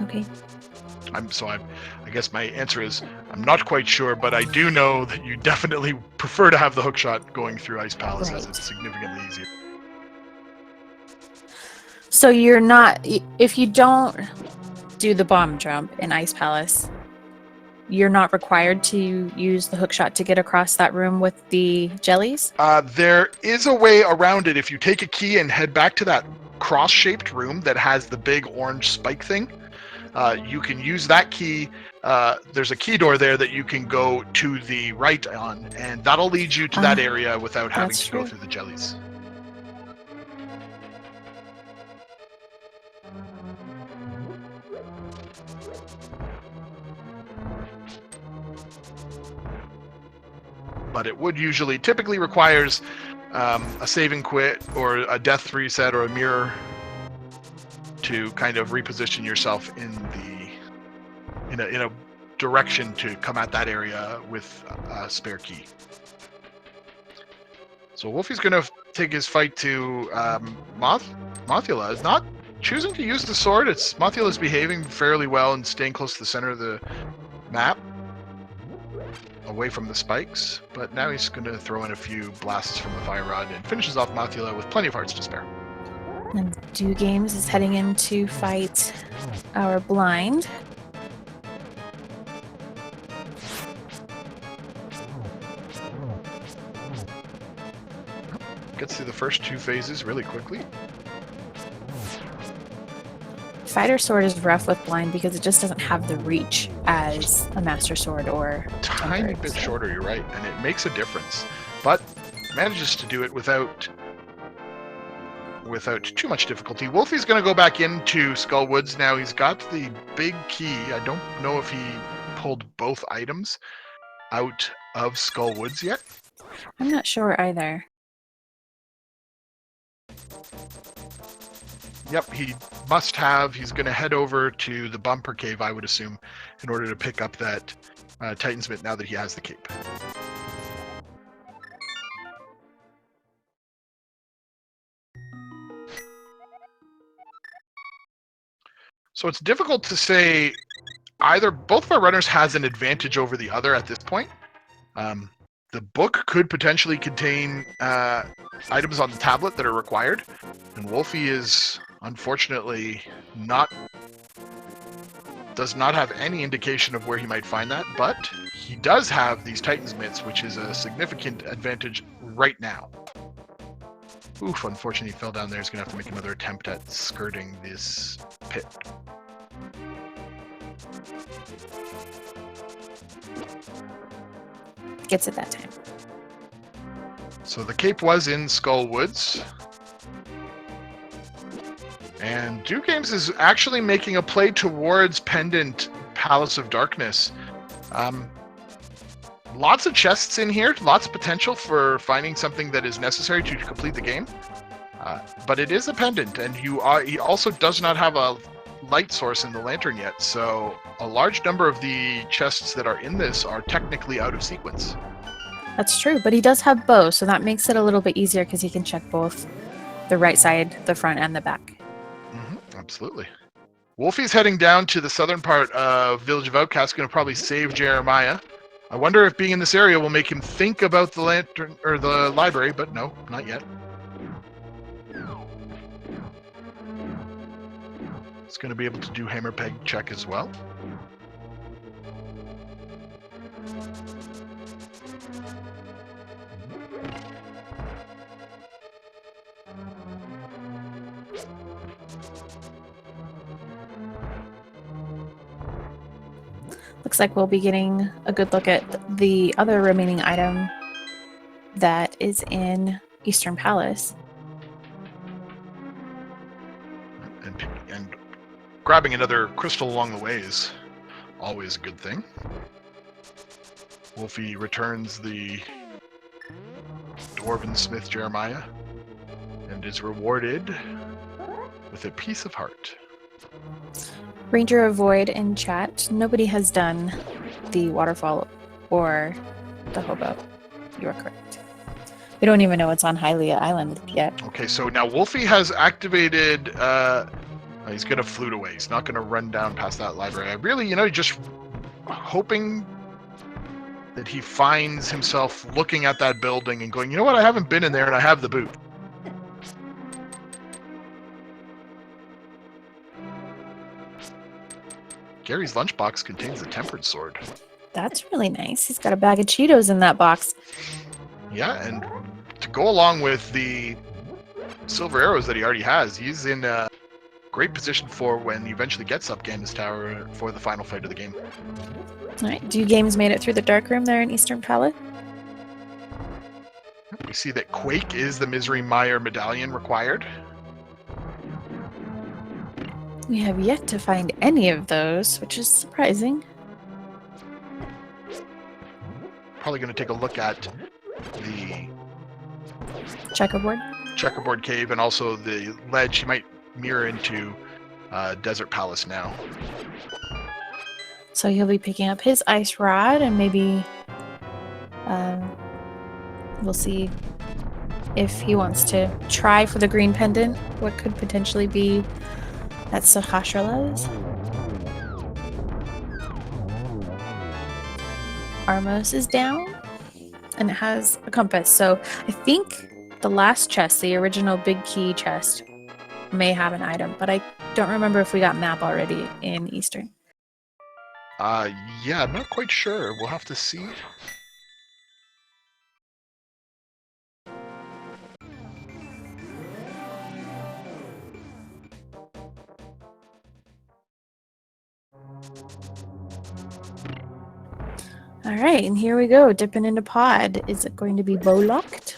Okay. I guess my answer is I'm not quite sure, but I do know that you definitely prefer to have the hookshot going through Ice Palace as it's significantly easier. So you're not, if you don't do the bomb jump in Ice Palace, you're not required to use the hookshot to get across that room with the jellies? There is a way around it. If you take a key and head back to that cross-shaped room that has the big orange spike thing, you can use that key. There's a key door there that you can go to the right on, and that'll lead you to that area without having to go through the jellies. But it would typically requires a save and quit or a death reset or a mirror to kind of reposition yourself in a direction to come at that area with a spare key. So Wulfy's going to take his fight to Mothula. Is not choosing to use the sword. Mothula's behaving fairly well and staying close to the center of the map. away from the spikes, but now he's going to throw in a few blasts from the fire rod and finishes off Mathula with plenty of hearts to spare. And Do Games is heading in to fight our blind. Gets through the first two phases really quickly. Fighter Sword is rough with blind because it just doesn't have the reach as a Master Sword or Tiny Tempered, bit so- shorter, you're right, and it makes a difference. But manages to do it without too much difficulty. Wulfy's going to go back into Skull Woods now. He's got the big key. I don't know if he pulled both items out of Skull Woods yet. I'm not sure either. Yep, he must have. He's going to head over to the Bumper Cave, I would assume, in order to pick up that Titan's Mitt now that he has the cape. So it's difficult to say both of our runners has an advantage over the other at this point. The book could potentially contain items on the tablet that are required, and Wulfy is unfortunately does not have any indication of where he might find that, but he does have these Titan's Mitts, which is a significant advantage right now. Oof, unfortunately he fell down there. He's going to have to make another attempt at skirting this pit. Gets it that time. So the cape was in Skull Woods. And Do Games is actually making a play towards Pendant Palace of Darkness. Lots of chests in here, lots of potential for finding something that is necessary to complete the game. But it is a pendant, and he also does not have a light source in the lantern yet, so a large number of the chests that are in this are technically out of sequence. That's true, but he does have bow, so that makes it a little bit easier because he can check both the right side, the front, and the back. Absolutely. Wulfy's heading down to the southern part of Village of Outcasts, going to probably save Jeremiah. I wonder if being in this area will make him think about the lantern or the library, but no, not yet. He's going to be able to do hammer peg check as well. Looks like we'll be getting a good look at the other remaining item that is in Eastern Palace. And grabbing another crystal along the way is always a good thing. Wulfy returns the Dwarven Smith Jeremiah and is rewarded with a piece of heart. Ranger Avoid in chat. Nobody has done the waterfall or the hobo. You are correct. We don't even know what's on Hylia Island yet. Okay, so now Wulfy has activated. He's gonna flute away. He's not gonna run down past that library. I really, just hoping that he finds himself looking at that building and going, you know what? I haven't been in there, and I have the boot. Gary's lunchbox contains a tempered sword. That's really nice. He's got a bag of Cheetos in that box. Yeah, and to go along with the silver arrows that he already has, he's in a great position for when he eventually gets up Gandalf's Tower for the final fight of the game. All right. Do Games made it through the dark room there in Eastern Palace? We see that Quake is the Misery Mire medallion required. We have yet to find any of those, which is surprising. Probably going to take a look at the Checkerboard cave and also the ledge. He might mirror into Desert Palace now. So he'll be picking up his ice rod and maybe we'll see if he wants to try for the green pendant, what could potentially be that Sahasrala's. Armos is down, and it has a compass. So I think the last chest, the original big key chest, may have an item, but I don't remember if we got map already in Eastern. Yeah, not quite sure. We'll have to see. All right, and here we go, dipping into pod. Is it going to be bow locked?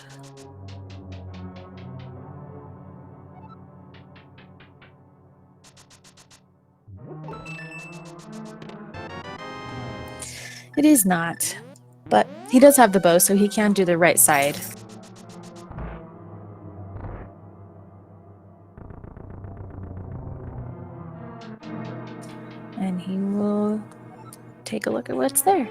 It is not, but he does have the bow, so he can do the right side. And he will take a look at what's there.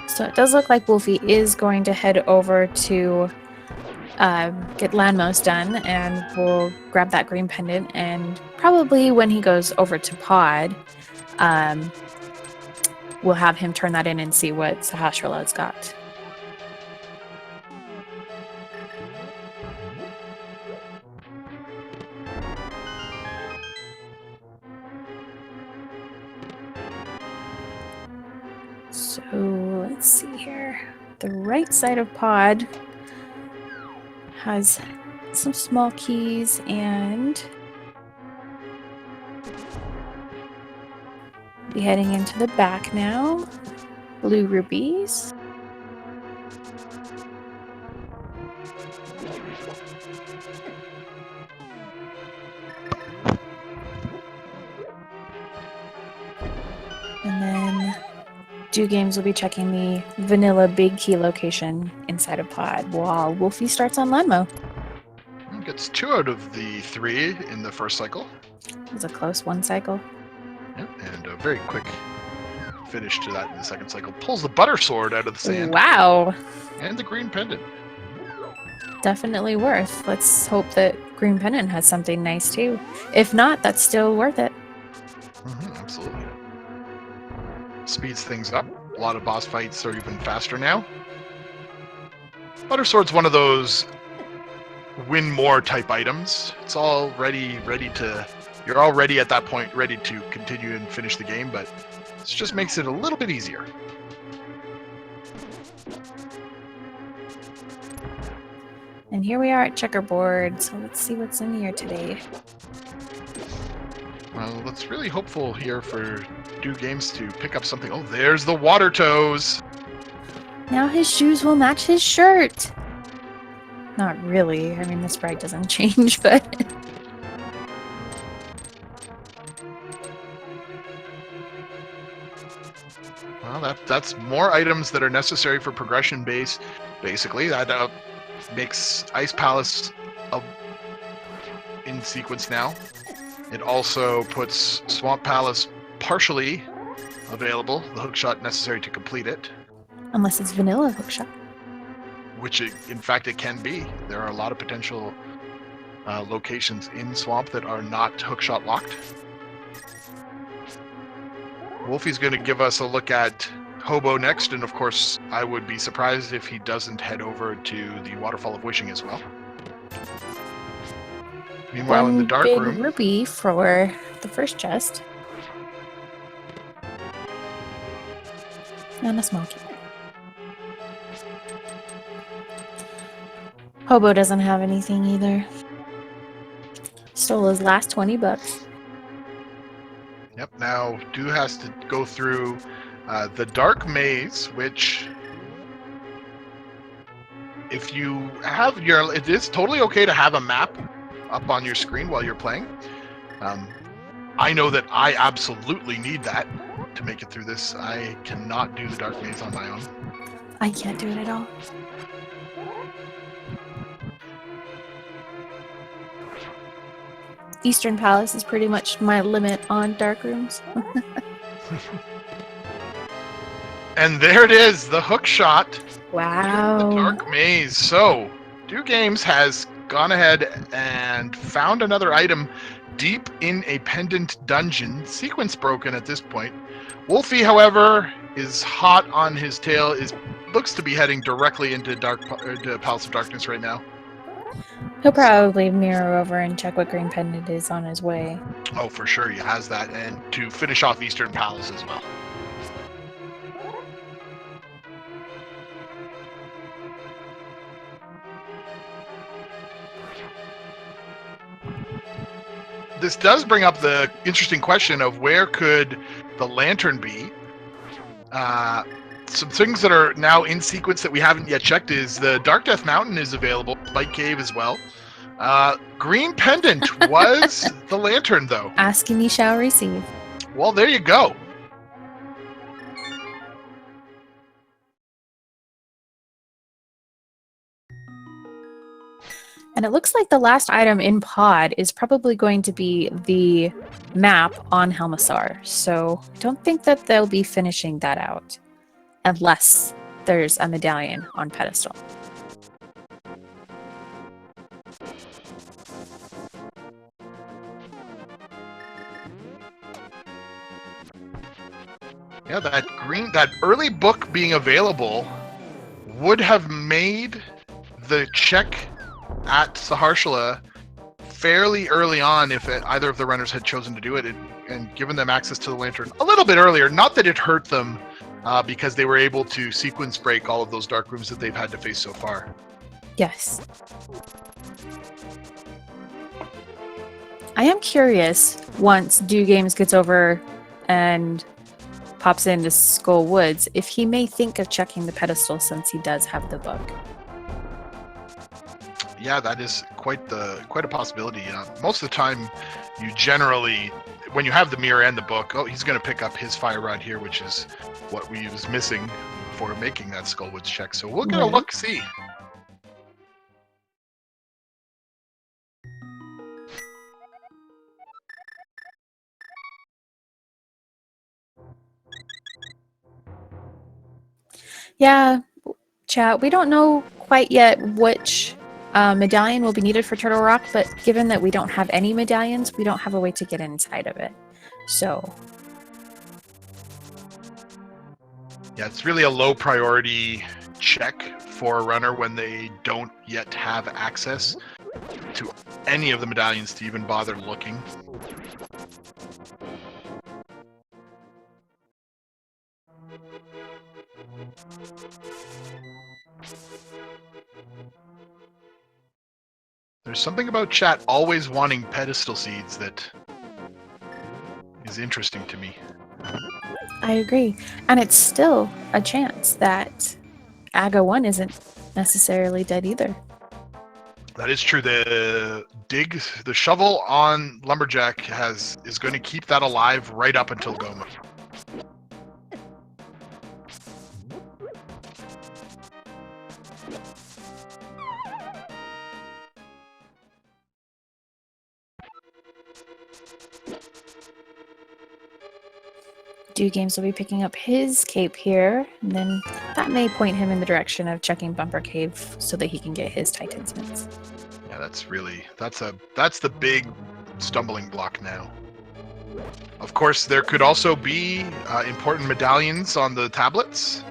So it does look like Wulfy is going to head over to get landmost done, and we'll grab that green pendant, and probably when he goes over to pod, we'll have him turn that in and see what Sahasrala's got. So let's see here. The right side of pod has some small keys and be heading into the back now. Blue rubies. And then Dew Games will be checking the vanilla big key location inside of pod while Wulfy starts on Landmo. Gets 2 out of the 3 in the first cycle. It was a close one cycle. Yep, and a very quick finish to that in the second cycle. Pulls the butter sword out of the sand. Wow. And the green pendant. Definitely worth. Let's hope that green pendant has something nice too. If not, that's still worth it. Absolutely. Speeds things up. A lot of boss fights are even faster now. Butter sword's one of those win more type items. It's already ready to. You're already at that point ready to continue and finish the game, but this just makes it a little bit easier. And here we are at checkerboard, so let's see what's in here today. Well, it's really hopeful here for Dew Games to pick up something. Oh, there's the water toes. Now his shoes will match his shirt. Not really. I mean, the sprite doesn't change, but... Well, that's more items that are necessary for progression base. Basically, that makes Ice Palace in sequence now. It also puts Swamp Palace partially available, the hookshot necessary to complete it. Unless it's vanilla hookshot. Which, in fact, it can be. There are a lot of potential locations in Swamp that are not hookshot locked. Wulfy's going to give us a look at Hobo next, and of course, I would be surprised if he doesn't head over to the Waterfall of Wishing as well. Meanwhile, in the dark big room, rupee for the first chest. And a small key. Hobo doesn't have anything either. Stole his last 20 bucks. Yep, now Dew has to go through the Dark Maze, which, if you have it is totally okay to have a map up on your screen while you're playing. I know that I absolutely need that to make it through this. I cannot do the Dark Maze on my own. I can't do it at all. Eastern Palace is pretty much my limit on dark rooms. And there it is, the hook shot. Wow. The Dark Maze. So, Do Games has gone ahead and found another item deep in a pendant dungeon. Sequence broken at this point. Wulfy, however, is hot on his tail. Looks to be heading directly into Palace of Darkness right now. He'll probably mirror over and check what Green Pendant is on his way. Oh, for sure, he has that, and to finish off Eastern Palace as well. This does bring up the interesting question of where could the lantern be? Some things that are now in sequence that we haven't yet checked is the Dark Death Mountain is available, Light Cave as well. Green Pendant was the lantern, though. Asking ye shall receive. Well, there you go. And it looks like the last item in pod is probably going to be the map on Helmassar. So I don't think that they'll be finishing that out unless there's a medallion on pedestal. Yeah, that early book being available would have made the check at Saharshala fairly early on if either of the runners had chosen to do it and given them access to the lantern a little bit earlier. Not that it hurt them, because they were able to sequence break all of those dark rooms that they've had to face so far. Yes. I am curious, once Do Games gets over and pops into Skull Woods, if he may think of checking the pedestal since he does have the book. Yeah, that is quite a possibility. Most of the time, you generally, when you have the mirror and the book, he's going to pick up his fire rod here, which is what we was missing for making that Skullwoods check. So we'll get a look, see. Yeah, chat. We don't know quite yet which medallion will be needed for Turtle Rock, but given that we don't have any medallions, we don't have a way to get inside of it. So yeah, it's really a low priority check for a runner when they don't yet have access to any of the medallions to even bother looking. There's something about chat always wanting pedestal seeds that is interesting to me. I agree. And it's still a chance that Aga 1 isn't necessarily dead either. That is true. The shovel on Lumberjack is going to keep that alive right up until Goma. Do Games will be picking up his cape here, and then that may point him in the direction of checking Bumper Cave so that he can get his Titan's Mitts. Yeah, that's the big stumbling block now. Of course, there could also be important medallions on the tablets.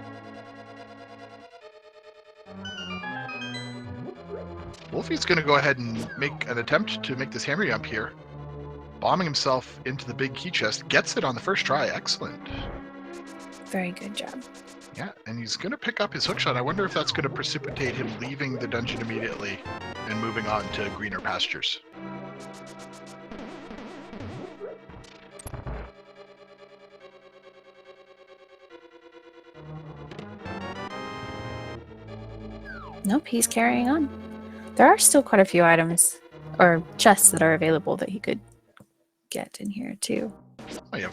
Wulfy's going to go ahead and make an attempt to make this hammer jump here. Bombing himself into the big key chest. Gets it on the first try. Excellent. Very good job. Yeah, and he's going to pick up his hookshot. I wonder if that's going to precipitate him leaving the dungeon immediately and moving on to greener pastures. Nope, he's carrying on. There are still quite a few items or chests that are available that he could get in here too. Oh, yeah.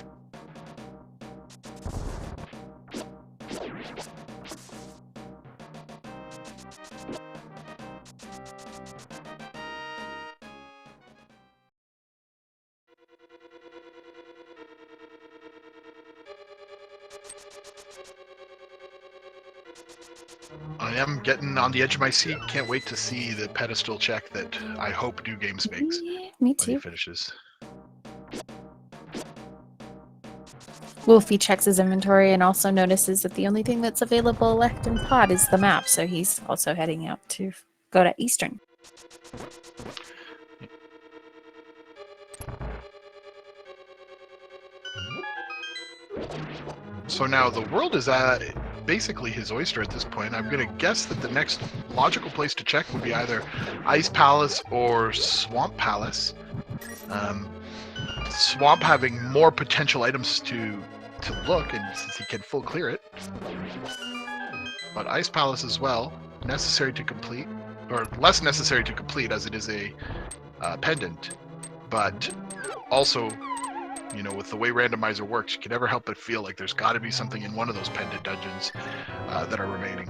I am getting on the edge of my seat. Can't wait to see the pedestal check that I hope New Games makes Me when he too. finishes. Wulfy checks his inventory and also notices that the only thing that's available left in pod is the map, so he's also heading out to go to Eastern. So now the world is basically his oyster at this point. I'm going to guess that the next logical place to check would be either Ice Palace or Swamp Palace. Swamp having more potential items to look, and since he can full clear it. But Ice Palace as well, necessary to complete, or less necessary to complete as it is a pendant. But also, you know, with the way Randomizer works, you can never help but feel like there's got to be something in one of those pendant dungeons that are remaining.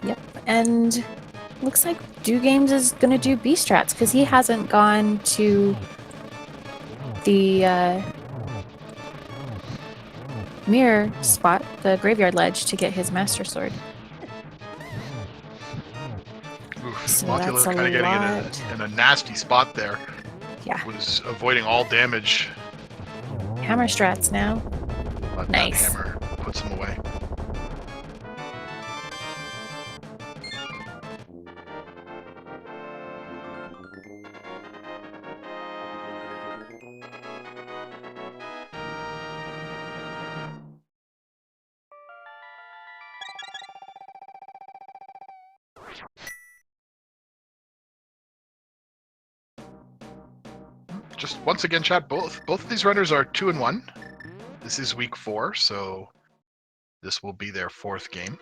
Yep, and looks like Do Games is going to do B strats because he hasn't gone to the mirror spot, the graveyard ledge, to get his Master Sword. Oof, So Mothula that's a kind of getting lot. in a nasty spot there. Yeah. Was avoiding all damage, Hammer strats now. but Nice. that hammer puts him away. Just once again, chat. Both of these runners are 2-1. This is week 4, so this will be their 4th game.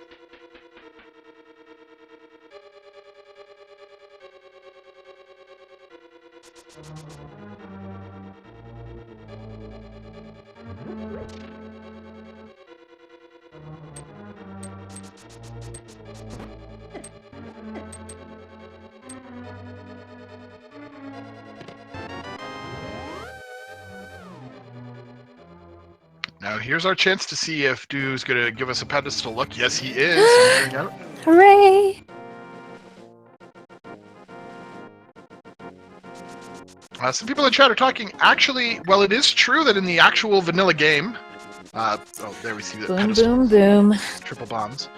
Now here's our chance to see if Dew's going to give us a pedestal look. Yes, he is. Entering out. Hooray! Some people in chat are talking. Actually, well, it is true that in the actual vanilla game, oh, there we see the Boom, pedestal. boom, boom. Triple bombs.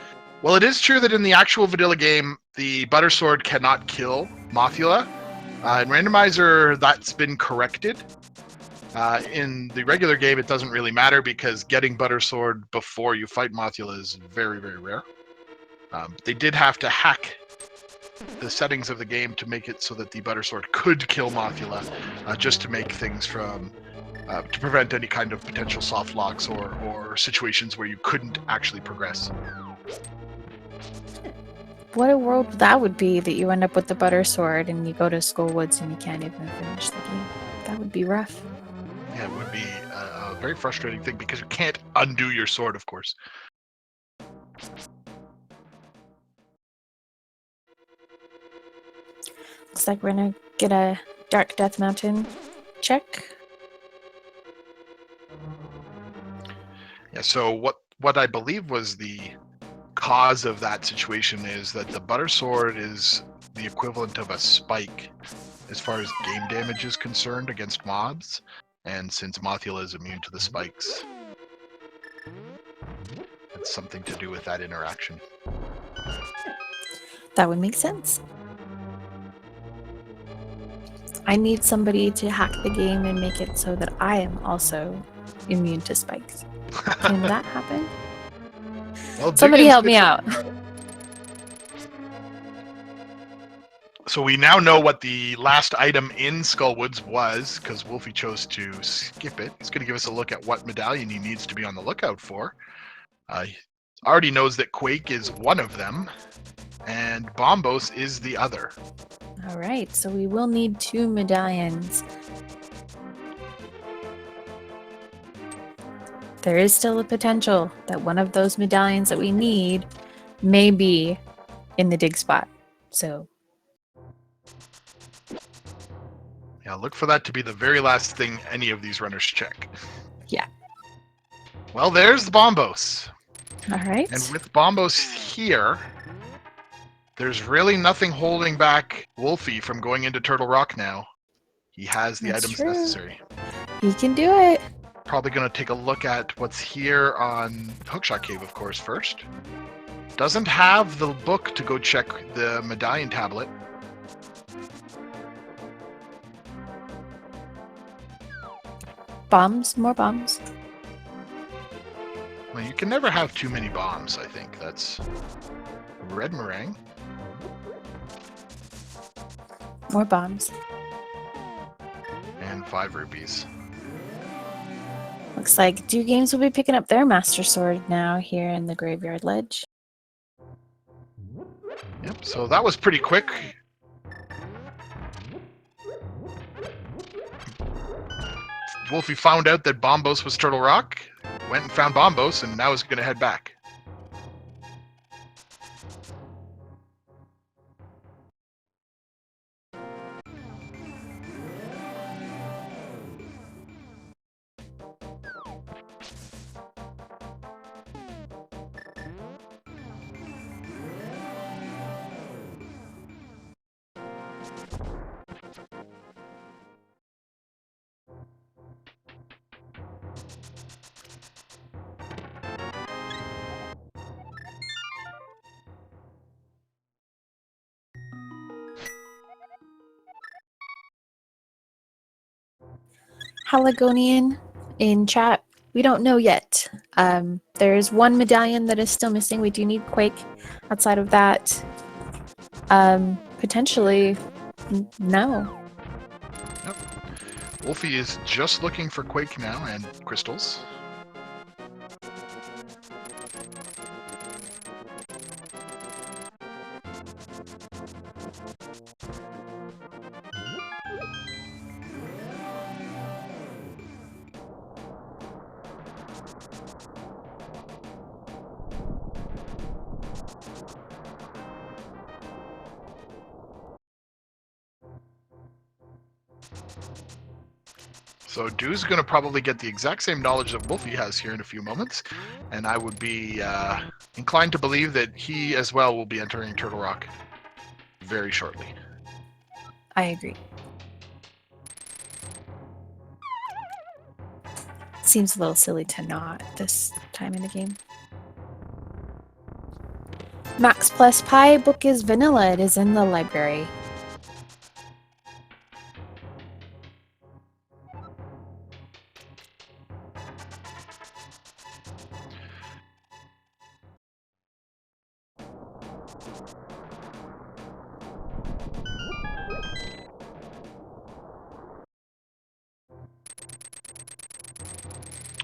Well, it is true that in the actual vanilla game, the Butter Sword cannot kill Mothula. In Randomizer, that's been corrected. In the regular game, it doesn't really matter because getting Butter Sword before you fight Mothula is very, very rare. They did have to hack the settings of the game to make it so that the Butter Sword could kill Mothula, just to make things from to prevent any kind of potential soft locks or situations where you couldn't actually progress. What a world that would be that you end up with the Butter Sword and you go to Skullwoods and you can't even finish the game. That would be rough. Yeah, it would be a very frustrating thing because you can't undo your sword, of course. Looks like we're gonna get a Dark Death Mountain check. Yeah, so what I believe was the cause of that situation is that the Butter Sword is the equivalent of a spike as far as game damage is concerned against mobs, and since Mothula is immune to the spikes, it's something to do with that interaction. That would make sense. I need somebody to hack the game and make it so that I am also immune to spikes. Can that happen? Well, Somebody help me out. So we now know what the last item in Skullwoods was, because Wulfy chose to skip it. He's going to give us a look at what medallion he needs to be on the lookout for. He already knows that Quake is one of them, and Bombos is the other. All right, so we will need 2 medallions. There is still a potential that one of those medallions that we need may be in the dig spot. So Yeah, look for that to be the very last thing any of these runners check. yeah. Well, there's the Bombos. All right. And with Bombos here, there's really nothing holding back Wulfy from going into Turtle Rock now. He has the That's items true. necessary. He can do it. Probably going to take a look at what's here on Hookshot Cave, of course, first. Doesn't have the book to go check the medallion tablet. Bombs, more bombs. Well, you can never have too many bombs, I think. That's red meringue. More bombs. And 5 rupees. Looks like Dew Games will be picking up their Master Sword now here in the Graveyard Ledge. Yep, so that was pretty quick. Wulfy found out that Bombos was Turtle Rock, went and found Bombos, and now is going to head back. Haligonian in chat. We don't know yet. There's one medallion that is still missing. We do need Quake. Outside of that, potentially, no. Yep. Wulfy is just looking for Quake now and crystals. So Dew's going to probably get the exact same knowledge that Wulfy has here in a few moments, and I would be inclined to believe that he as well will be entering Turtle Rock very shortly. I agree. Seems a little silly to not this time in the game. Max Plus Pi book is vanilla. It is in the library.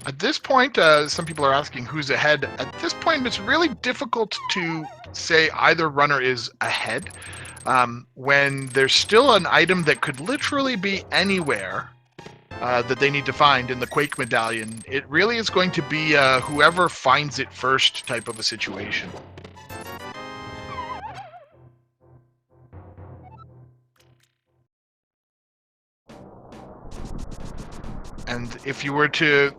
At this point, some people are asking who's ahead. At this point, it's really difficult to say either runner is ahead when there's still an item that could literally be anywhere that they need to find in the Quake medallion. It really is going to be whoever finds it first type of a situation. And if you were to...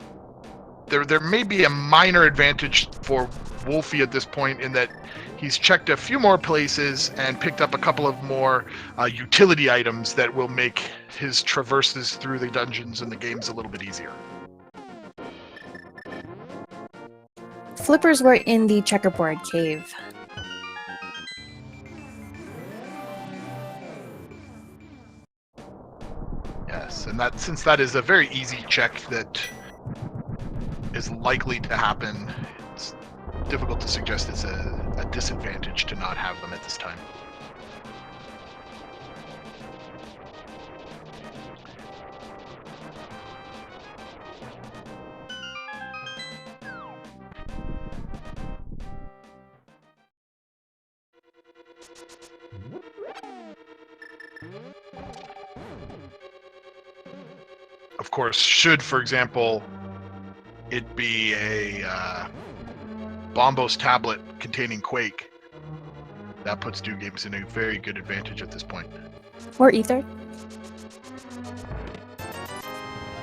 There may be a minor advantage for Wulfy at this point in that he's checked a few more places and picked up a couple of more utility items that will make his traverses through the dungeons and the games a little bit easier. Flippers were in the checkerboard cave. Yes, and that since that is a very easy check that is likely to happen, it's difficult to suggest it's a disadvantage to not have them at this time. Of course, should, for example, it be a Bombos tablet containing Quake, that puts Dew Games in a very good advantage at this point. Or Ether.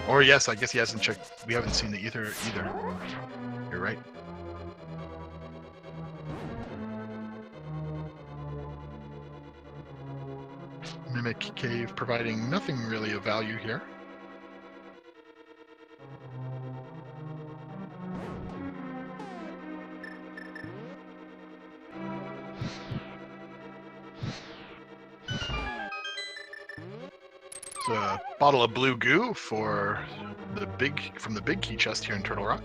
Or yes, I guess he hasn't checked. We haven't seen the Ether either. right. Mimic Cave providing nothing really of value here. It's a bottle of blue goo from the big key chest here in Turtle Rock.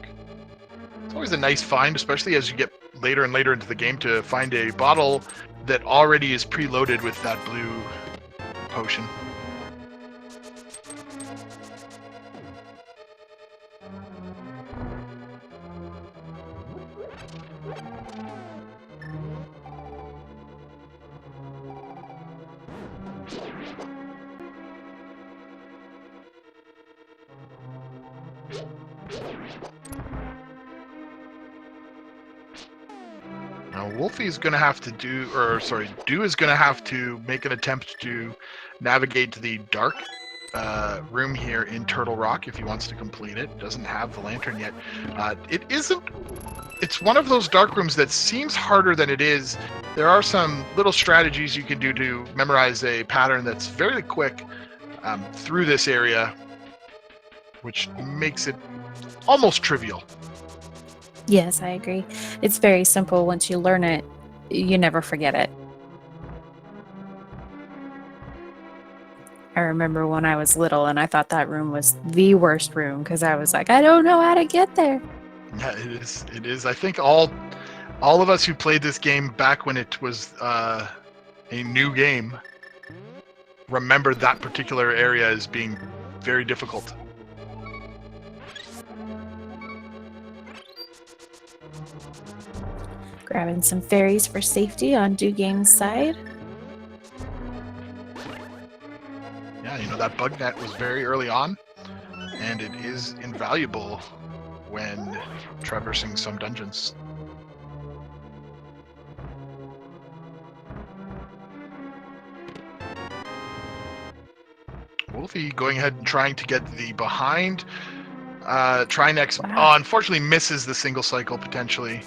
It's always a nice find, especially as you get later and later into the game, to find a bottle that already is preloaded with that blue potion. Now, Wulfy is going to have to do is going to have to make an attempt to navigate to the dark room here in Turtle Rock if he wants to complete it. Doesn't have the lantern yet. It's one of those dark rooms that seems harder than it is. There are some little strategies you can do to memorize a pattern that's very quick through this area, which makes it almost trivial. Yes, I agree. It's very simple. Once you learn it, you never forget it. I remember when I was little and I thought that room was the worst room because I was like, I don't know how to get there. Yeah, it is. I think all of us who played this game back when it was a new game remember that particular area as being very difficult. Grabbing some fairies for safety on Do Game's side. Yeah, that bug net was very early on, and it is invaluable when traversing some dungeons. Wulfy going ahead and trying to get the behind Trinex. Wow. Oh, unfortunately misses the single cycle potentially.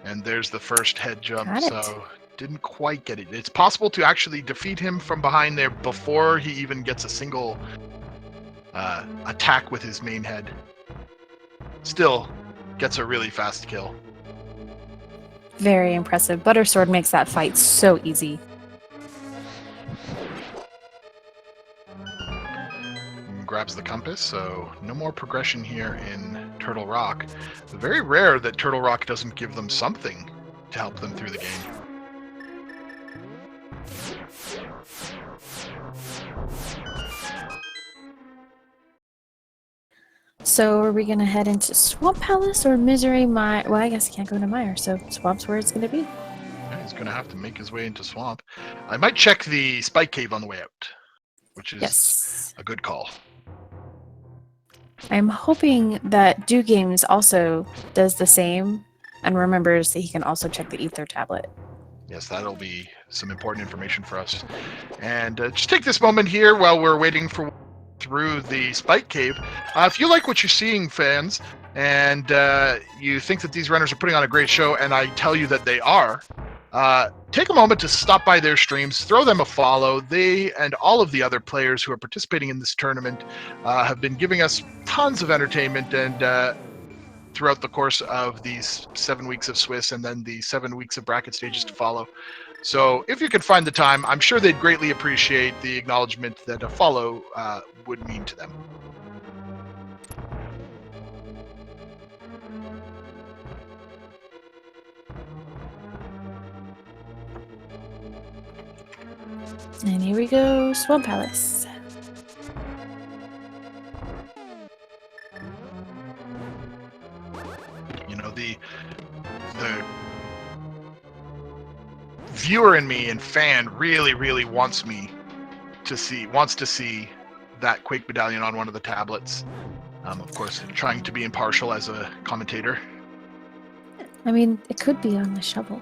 And there's the first head jump, so didn't quite get it. It's possible to actually defeat him from behind there before he even gets a single attack with his main head. Still gets a really fast kill. Very impressive. Buttersword makes that fight so easy. Grabs the compass, so no more progression here in Turtle Rock. Very rare that Turtle Rock doesn't give them something to help them through the game. So are we going to head into Swamp Palace or Misery Mire? Well, I guess he can't go to Mire, so Swamp's where it's going to be. Yeah, he's going to have to make his way into Swamp. I might check the Spike Cave on the way out, which is a good call. I'm hoping that Do Games also does the same and remembers that he can also check the Ether tablet. Yes, that'll be some important information for us. And just take this moment here while we're waiting for through the Spike Cave. If you like what you're seeing, fans, and you think that these runners are putting on a great show, and I tell you that they are, take a moment to stop by their streams, throw them a follow. They and all of the other players who are participating in this tournament have been giving us tons of entertainment and throughout the course of these 7 weeks of Swiss and then the 7 weeks of bracket stages to follow. So if you could find the time, I'm sure they'd greatly appreciate the acknowledgement that a follow would mean to them. And here we go, Swamp Palace. The viewer in me and fan really wants to see that Quake medallion on one of the tablets. Of course, trying to be impartial as a commentator. I mean, it could be on the shovel.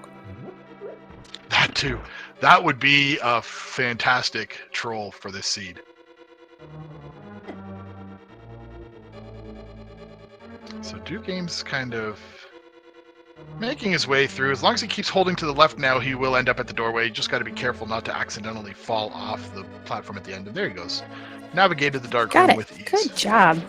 That too. That would be a fantastic troll for this seed. So Do Game's kind of making his way through. As long as he keeps holding to the left now, he will end up at the doorway. You just got to be careful not to accidentally fall off the platform at the end. And there he goes. Navigated the dark Got room it. with ease. Good job.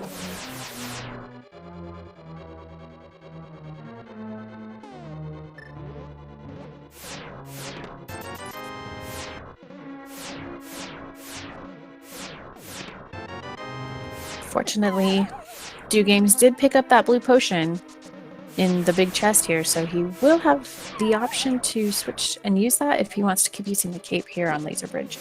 Fortunately, Do Games did pick up that blue potion in the big chest here, so he will have the option to switch and use that if he wants to keep using the cape here on Laser Bridge.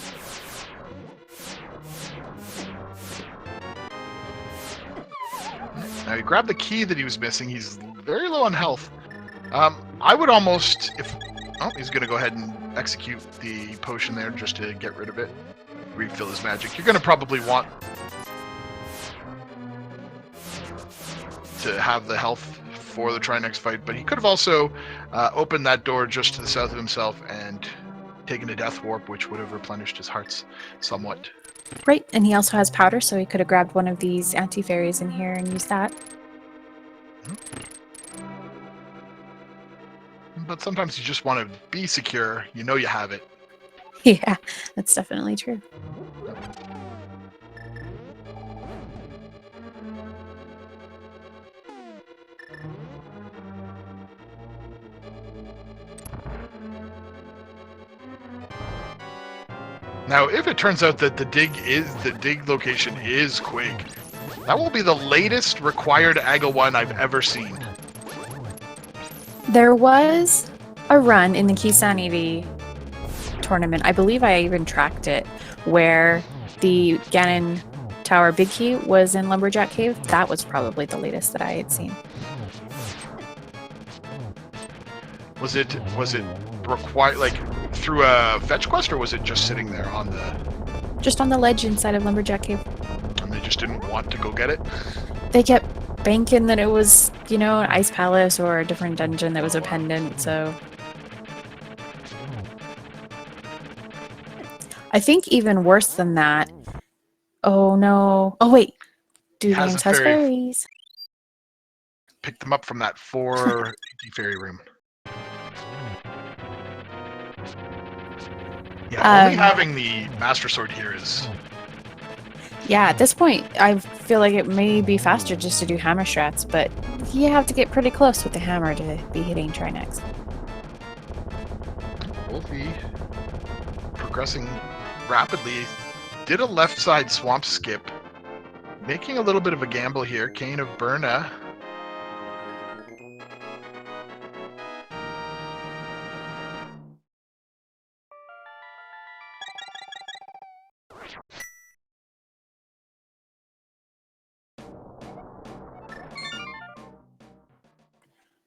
Now he grabbed the key that he was missing. He's very low on health. I would almost, if... Oh, he's going to go ahead and execute the potion there just to get rid of it. Refill his magic. You're going to probably want to have the health for the Trinex fight, but he could have also opened that door just to the south of himself and taken a death warp, which would have replenished his hearts somewhat. Right, and he also has powder, so he could have grabbed one of these anti-fairies in here and used that. But sometimes you just want to be secure. You know you have it. Yeah, that's definitely true. Now, if it turns out that the dig location is Quig, that will be the latest required AGA 1 I've ever seen. There was a run in the Kisanity tournament, I believe I even tracked it, where the Ganon Tower Big Key was in Lumberjack Cave. That was probably the latest that I had seen. Was it required, like, through a fetch quest, or was it just sitting there on the... Just on the ledge inside of Lumberjack Cave. And they just didn't want to go get it? They kept banking that it was, you know, an ice palace or a different dungeon that was a pendant, so... I think even worse than that... Oh no... Oh wait! Do Games has fairies. Pick them up from that 4 fairy room. Yeah, only having the Master Sword here is... Yeah, at this point, I feel like it may be faster just to do hammer strats, but you have to get pretty close with the hammer to be hitting Trinex. Wulfy, progressing rapidly, did a left side swamp skip, making a little bit of a gamble here. Cane of Burna.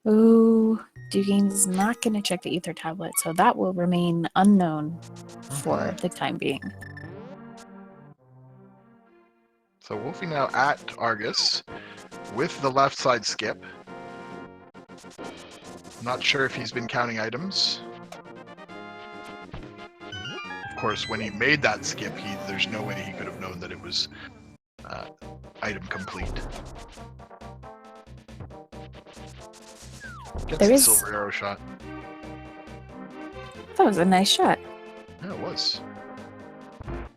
Ooh, Do Games is not going to check the ether tablet, so that will remain unknown for the time being. So Wulfy now at Argus with the left side skip. Not sure if he's been counting items. Of course, when he made that skip, there's no way he could have known that it was item complete. Gets the silver arrow shot. That was a nice shot. Yeah, it was.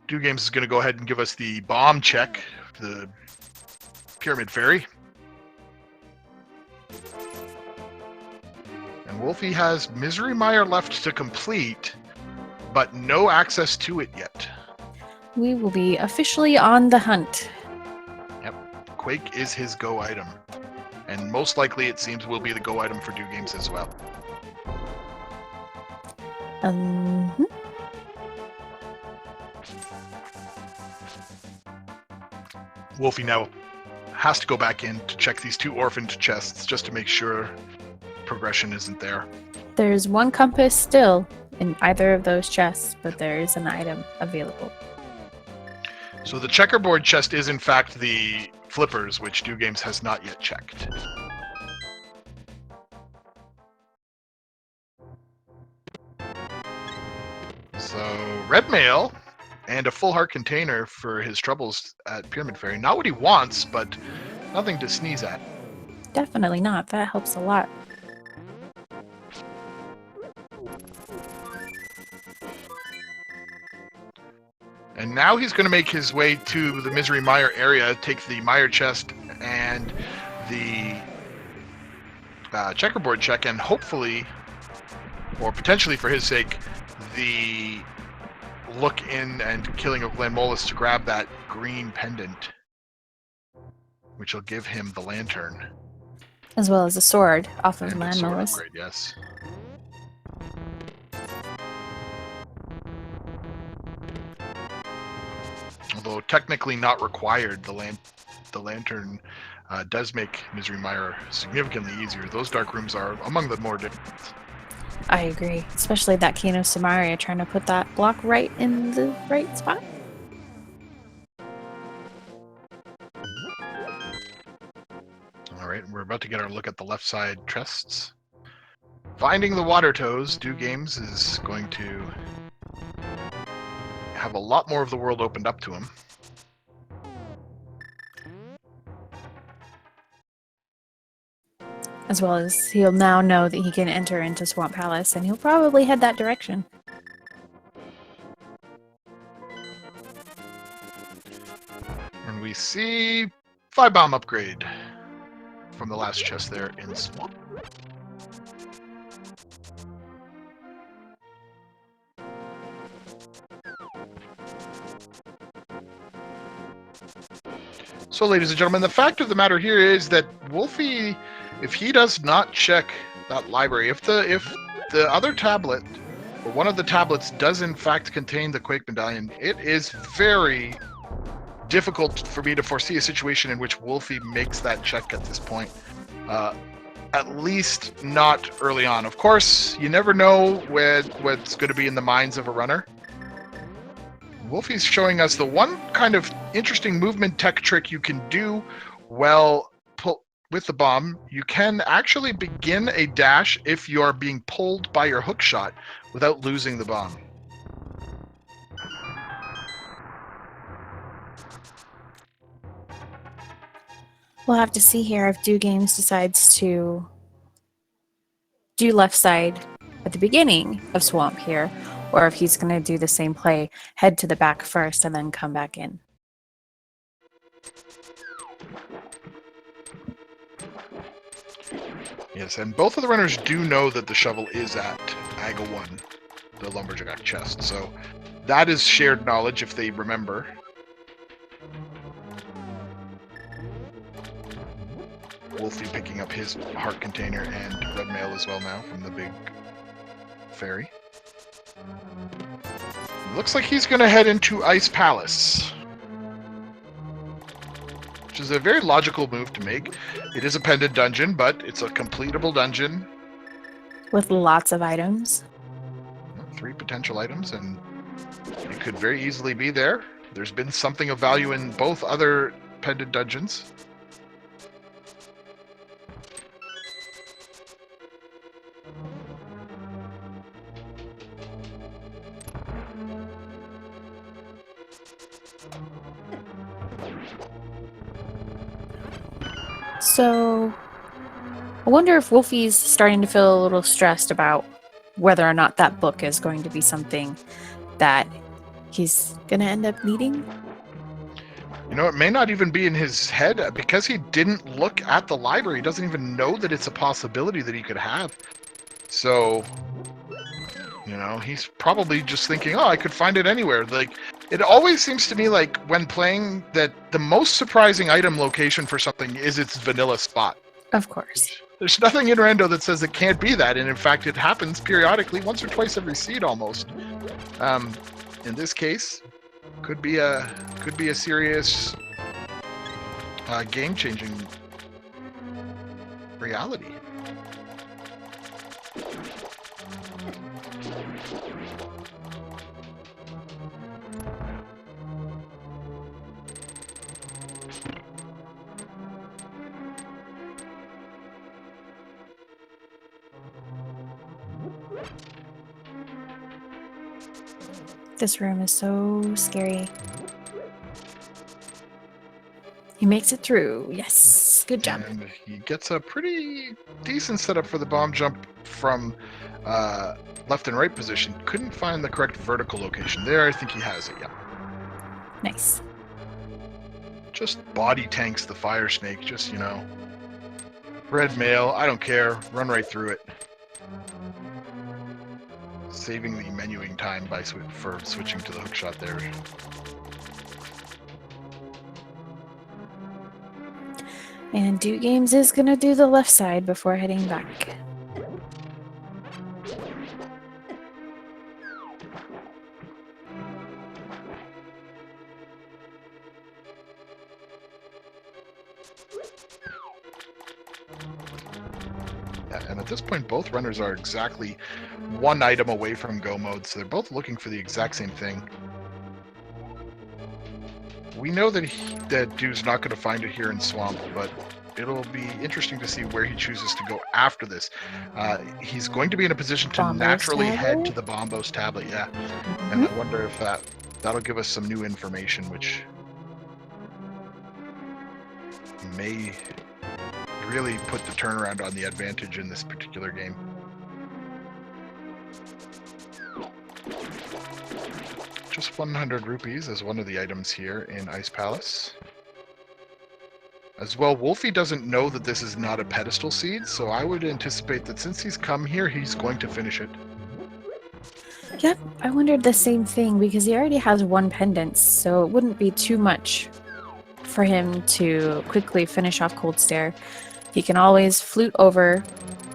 Do Games is going to go ahead and give us the bomb check for the Pyramid Fairy. And Wulfy has Misery Mire left to complete, but no access to it yet. We will be officially on the hunt. Yep. Quake is his go item. And most likely, it seems, will be the go item for Do Games as well. Wulfy now has to go back in to check these 2 orphaned chests just to make sure progression isn't there. There's 1 compass still in either of those chests, but there is an item available. So the checkerboard chest is in fact the flippers, which Do Games has not yet checked. So red mail and a full heart container for his troubles at Pyramid Fairy. Not what he wants, but nothing to sneeze at. Definitely not. That helps a lot. And now he's going to make his way to the Misery Mire area, take the Mire chest and the checkerboard check, and hopefully, or potentially for his sake, the look in and killing of Glanmolas to grab that green pendant, which will give him the lantern. As well as a sword off of And a sword Landmolus. upgrade, yes. Although technically not required, the lantern does make Misery Mire significantly easier. Those dark rooms are among the more difficult. I agree. Especially that Kano Samaria trying to put that block right in the right spot. Alright, we're about to get our look at the left side chests. Finding the water toes, Do Games is going to have a lot more of the world opened up to him. As well as he'll now know that he can enter into Swamp Palace, and he'll probably head that direction. And we see 5-bomb upgrade from the last chest there in Swamp. So, ladies and gentlemen, the fact of the matter here is that Wulfy, if he does not check that library, if the other tablet or one of the tablets does in fact contain the Quake Medallion, it is very difficult for me to foresee a situation in which Wulfy makes that check at this point. At least not early on. Of course, you never know what's going to be in the minds of a runner. Wulfy's showing us the one kind of interesting movement tech trick you can do well with the bomb. You can actually begin a dash if you are being pulled by your hook shot without losing the bomb. We'll have to see here if Do Games decides to do left side at the beginning of Swamp here, or if he's going to do the same play, head to the back first and then come back in. Yes, and both of the runners do know that the shovel is at Aga 1, the lumberjack chest, so that is shared knowledge if they remember. Wulfy picking up his heart container and red mail as well now from the big fairy. Looks like he's going to head into Ice Palace, which is a very logical move to make. It is a pendant dungeon, but it's a completable dungeon. With lots of items. 3 potential items, and it could very easily be there. There's been something of value in both other pendant dungeons. So, I wonder if Wulfy's starting to feel a little stressed about whether or not that book is going to be something that he's going to end up needing. You know, it may not even be in his head because he didn't look at the library. He doesn't even know that it's a possibility that he could have. So, you know, he's probably just thinking, oh, I could find it anywhere. Like, it always seems to me like when playing that the most surprising item location for something is its vanilla spot. Of course. There's nothing in Rando that says it can't be that, and in fact, it happens periodically, once or twice every seed almost. In this case, could be a serious game-changing reality. This room is so scary. He makes it through. Yes, good job. And he gets a pretty decent setup for the bomb jump from left and right position. Couldn't find the correct vertical location there. I think he has it, yeah. Nice. Just body tanks the fire snake, just, red mail, I don't care, run right through it. Saving the menuing time for switching to the hookshot there. And Do Games is gonna do the left side before heading back. Yeah, and at this point, both runners are exactly one item away from go mode, so they're both looking for the exact same thing. We know that Dude's not going to find it here in Swamp, but it'll be interesting to see where he chooses to go after this. He's going to be in a position to Bombos naturally head tablet? to the Bombos tablet, yeah. Mhm. And I wonder if that'll give us some new information, which may really put the turnaround on the advantage in this particular game. Just 100 rupees as one of the items here in Ice Palace. As well, Wulfy doesn't know that this is not a pedestal seed, so I would anticipate that since he's come here, he's going to finish it. Yep, I wondered the same thing because he already has one pendant, so it wouldn't be too much for him to quickly finish off Cold Stare. He can always flute over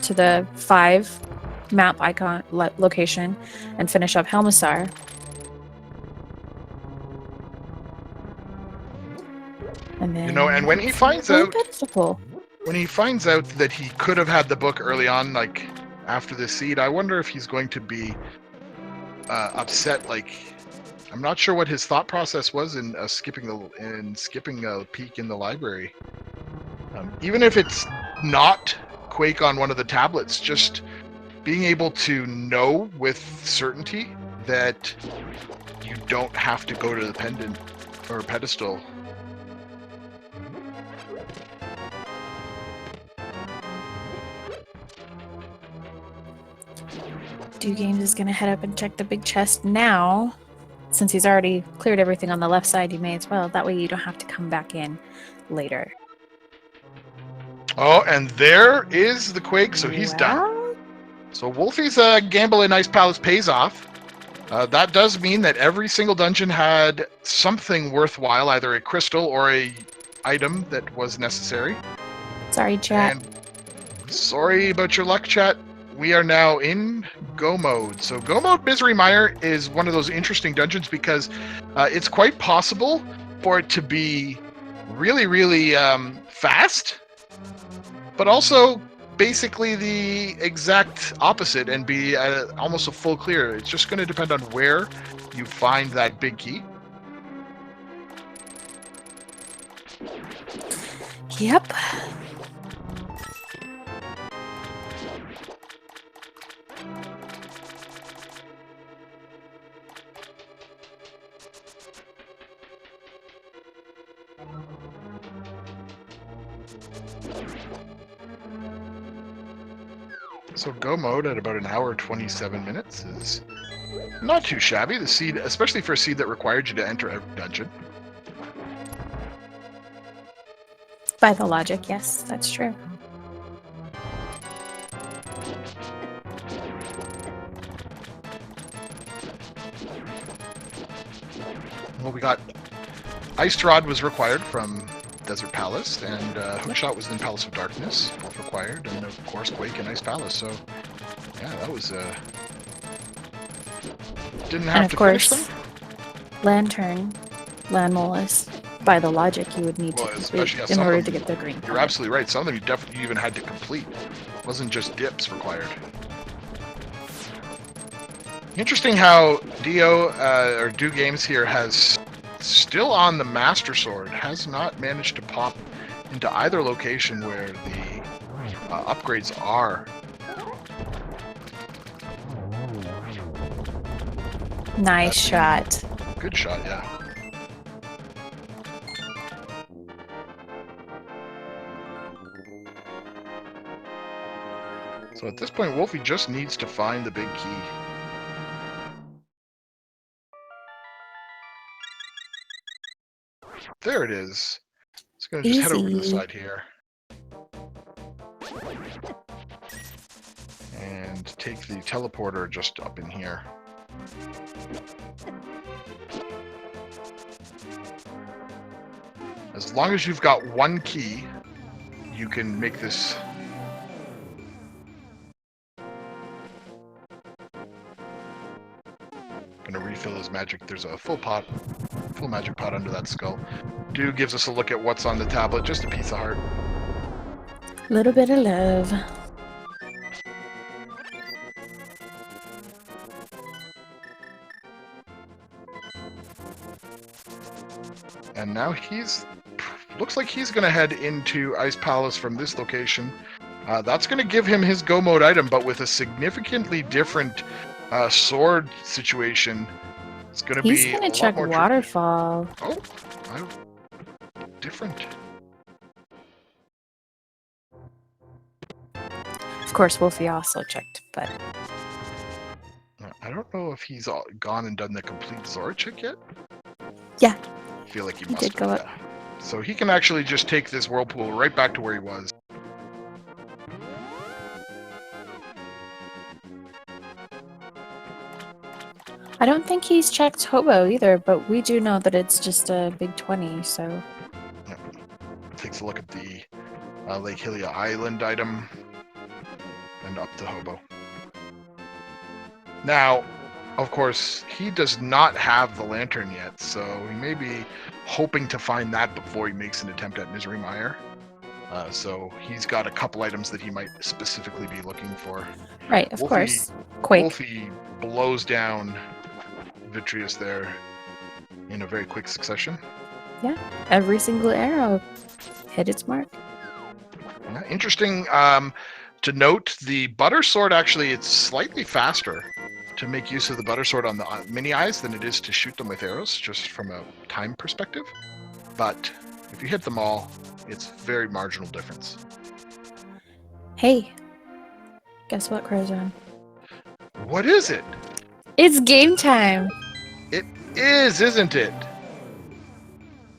to the 5 map icon location and finish up Helmisar. And then And when he finds out pedestal. when he finds out that he could have had the book early on, like after the seed, I wonder if he's going to be upset. Like, I'm not sure what his thought process was in skipping a peek in the library. Even if it's not Quake on one of the tablets, just being able to know with certainty that you don't have to go to the pendant or pedestal. Do Games is going to head up and check the big chest now. Since he's already cleared everything on the left side, you may as well. That way you don't have to come back in later. Oh, and there is the Quake, so he's done. So Wulfy's gamble in Ice Palace pays off. That does mean that every single dungeon had something worthwhile, either a crystal or a item that was necessary. Sorry, chat. And sorry about your luck, chat. We are now in Go Mode. So Go Mode Misery Mire is one of those interesting dungeons because it's quite possible for it to be really, really fast, but also basically the exact opposite and be almost a full clear. It's just going to depend on where you find that big key. Yep. So Go Mode at about an hour 27 minutes is not too shabby. The seed, especially for a seed that required you to enter every dungeon. By the logic, yes, that's true. Well, we got Ice Rod was required from Desert Palace, and Hookshot was in Palace of Darkness, both required, and of course Quake and Ice Palace. So, yeah, that was didn't have And of to course, finish them. Lantern, Landmolus. By the logic, you would need Well, to especially, complete yeah, in some order of to them- get the green. You're absolutely right. Some of them you definitely even had to complete. It wasn't just dips required. Interesting how Dio or Do Games here has still on the Master Sword, has not managed to pop into either location where the upgrades are. Nice shot. Good shot, yeah. So at this point, Wulfy just needs to find the big key. There it is. It's going to just head over to the Easy. side here. And take the teleporter just up in here. As long as you've got one key, you can make this. Gonna refill his magic. There's a full magic pot under that skull. Do gives us a look at what's on the tablet, just a piece of heart. A little bit of love. And now looks like he's gonna head into Ice Palace from this location. That's gonna give him his go mode item, but with a significantly different sword situation. It's gonna He's be gonna a check lot more waterfall. tricky. Oh, different. Of course, Wulfy also checked, but I don't know if he's gone and done the complete Zora check yet. yeah, I feel like he he must did have. go up. Yeah. So he can actually just take this whirlpool right back to where he was. I don't think he's checked Hobo either, but we do know that it's just a big 20, so. Yep. Takes a look at the Lake Hylia Island item and up to Hobo. Now, of course, he does not have the lantern yet, so he may be hoping to find that before he makes an attempt at Misery Mire. So he's got a couple items that he might specifically be looking for. Right, of Wulfy, course. Quake. Wulfy blows down Vitreous there in a very quick succession. Yeah, every single arrow hit its mark. Yeah, interesting to note, the butter sword actually, it's slightly faster to make use of the butter sword on the mini eyes than it is to shoot them with arrows, just from a time perspective. But if you hit them all, it's very marginal difference. Hey, guess what, Crozone? What is it? It's game time! It is, isn't it?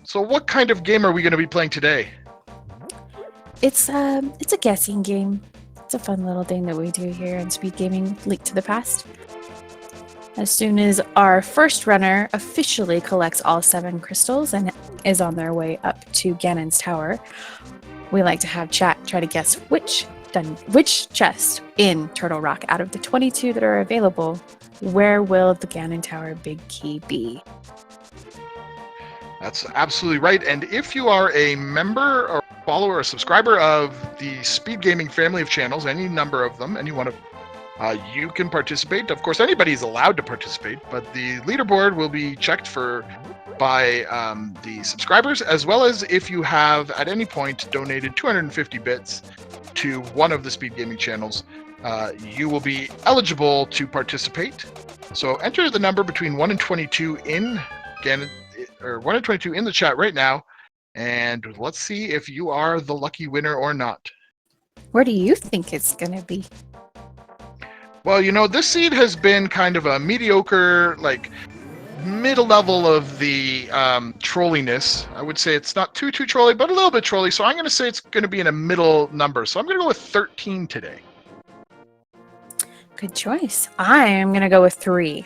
So what kind of game are we going to be playing today? It's a guessing game. It's a fun little thing that we do here in Speed Gaming Link to the Past. As soon as our first runner officially collects all 7 crystals and is on their way up to Ganon's tower, we like to have chat try to guess which chest in Turtle Rock out of the 22 that are available, where will the Ganon Tower big key be? That's absolutely right. And if you are a member or follower or subscriber of the Speed Gaming family of channels, any number of them, any one of you can participate. Of course, anybody is allowed to participate, but the leaderboard will be checked by the subscribers, as well as if you have at any point donated 250 bits to one of the Speed Gaming channels, you will be eligible to participate. So enter the number between 1 and 22 in Ganon, or 1 and 22 in the chat right now, and let's see if you are the lucky winner or not. Where do you think it's gonna be? Well, you know, this seed has been kind of a mediocre, like, middle level of the trolliness. I would say it's not too trolly, but a little bit trolly. So I'm going to say it's going to be in a middle number. So I'm going to go with 13 today. Good choice. I am gonna go with 3.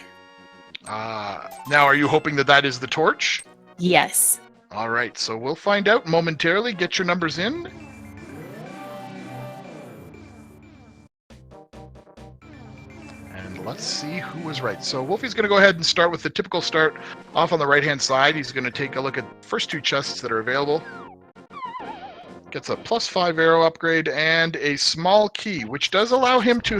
Now, are you hoping that is the torch? Yes. All right, so we'll find out momentarily. Get your numbers in. And let's see who was right. So Wulfy's going to go ahead and start with the typical start off on the right-hand side. He's going to take a look at the first 2 chests that are available. Gets a +5 arrow upgrade and a small key, which does allow him to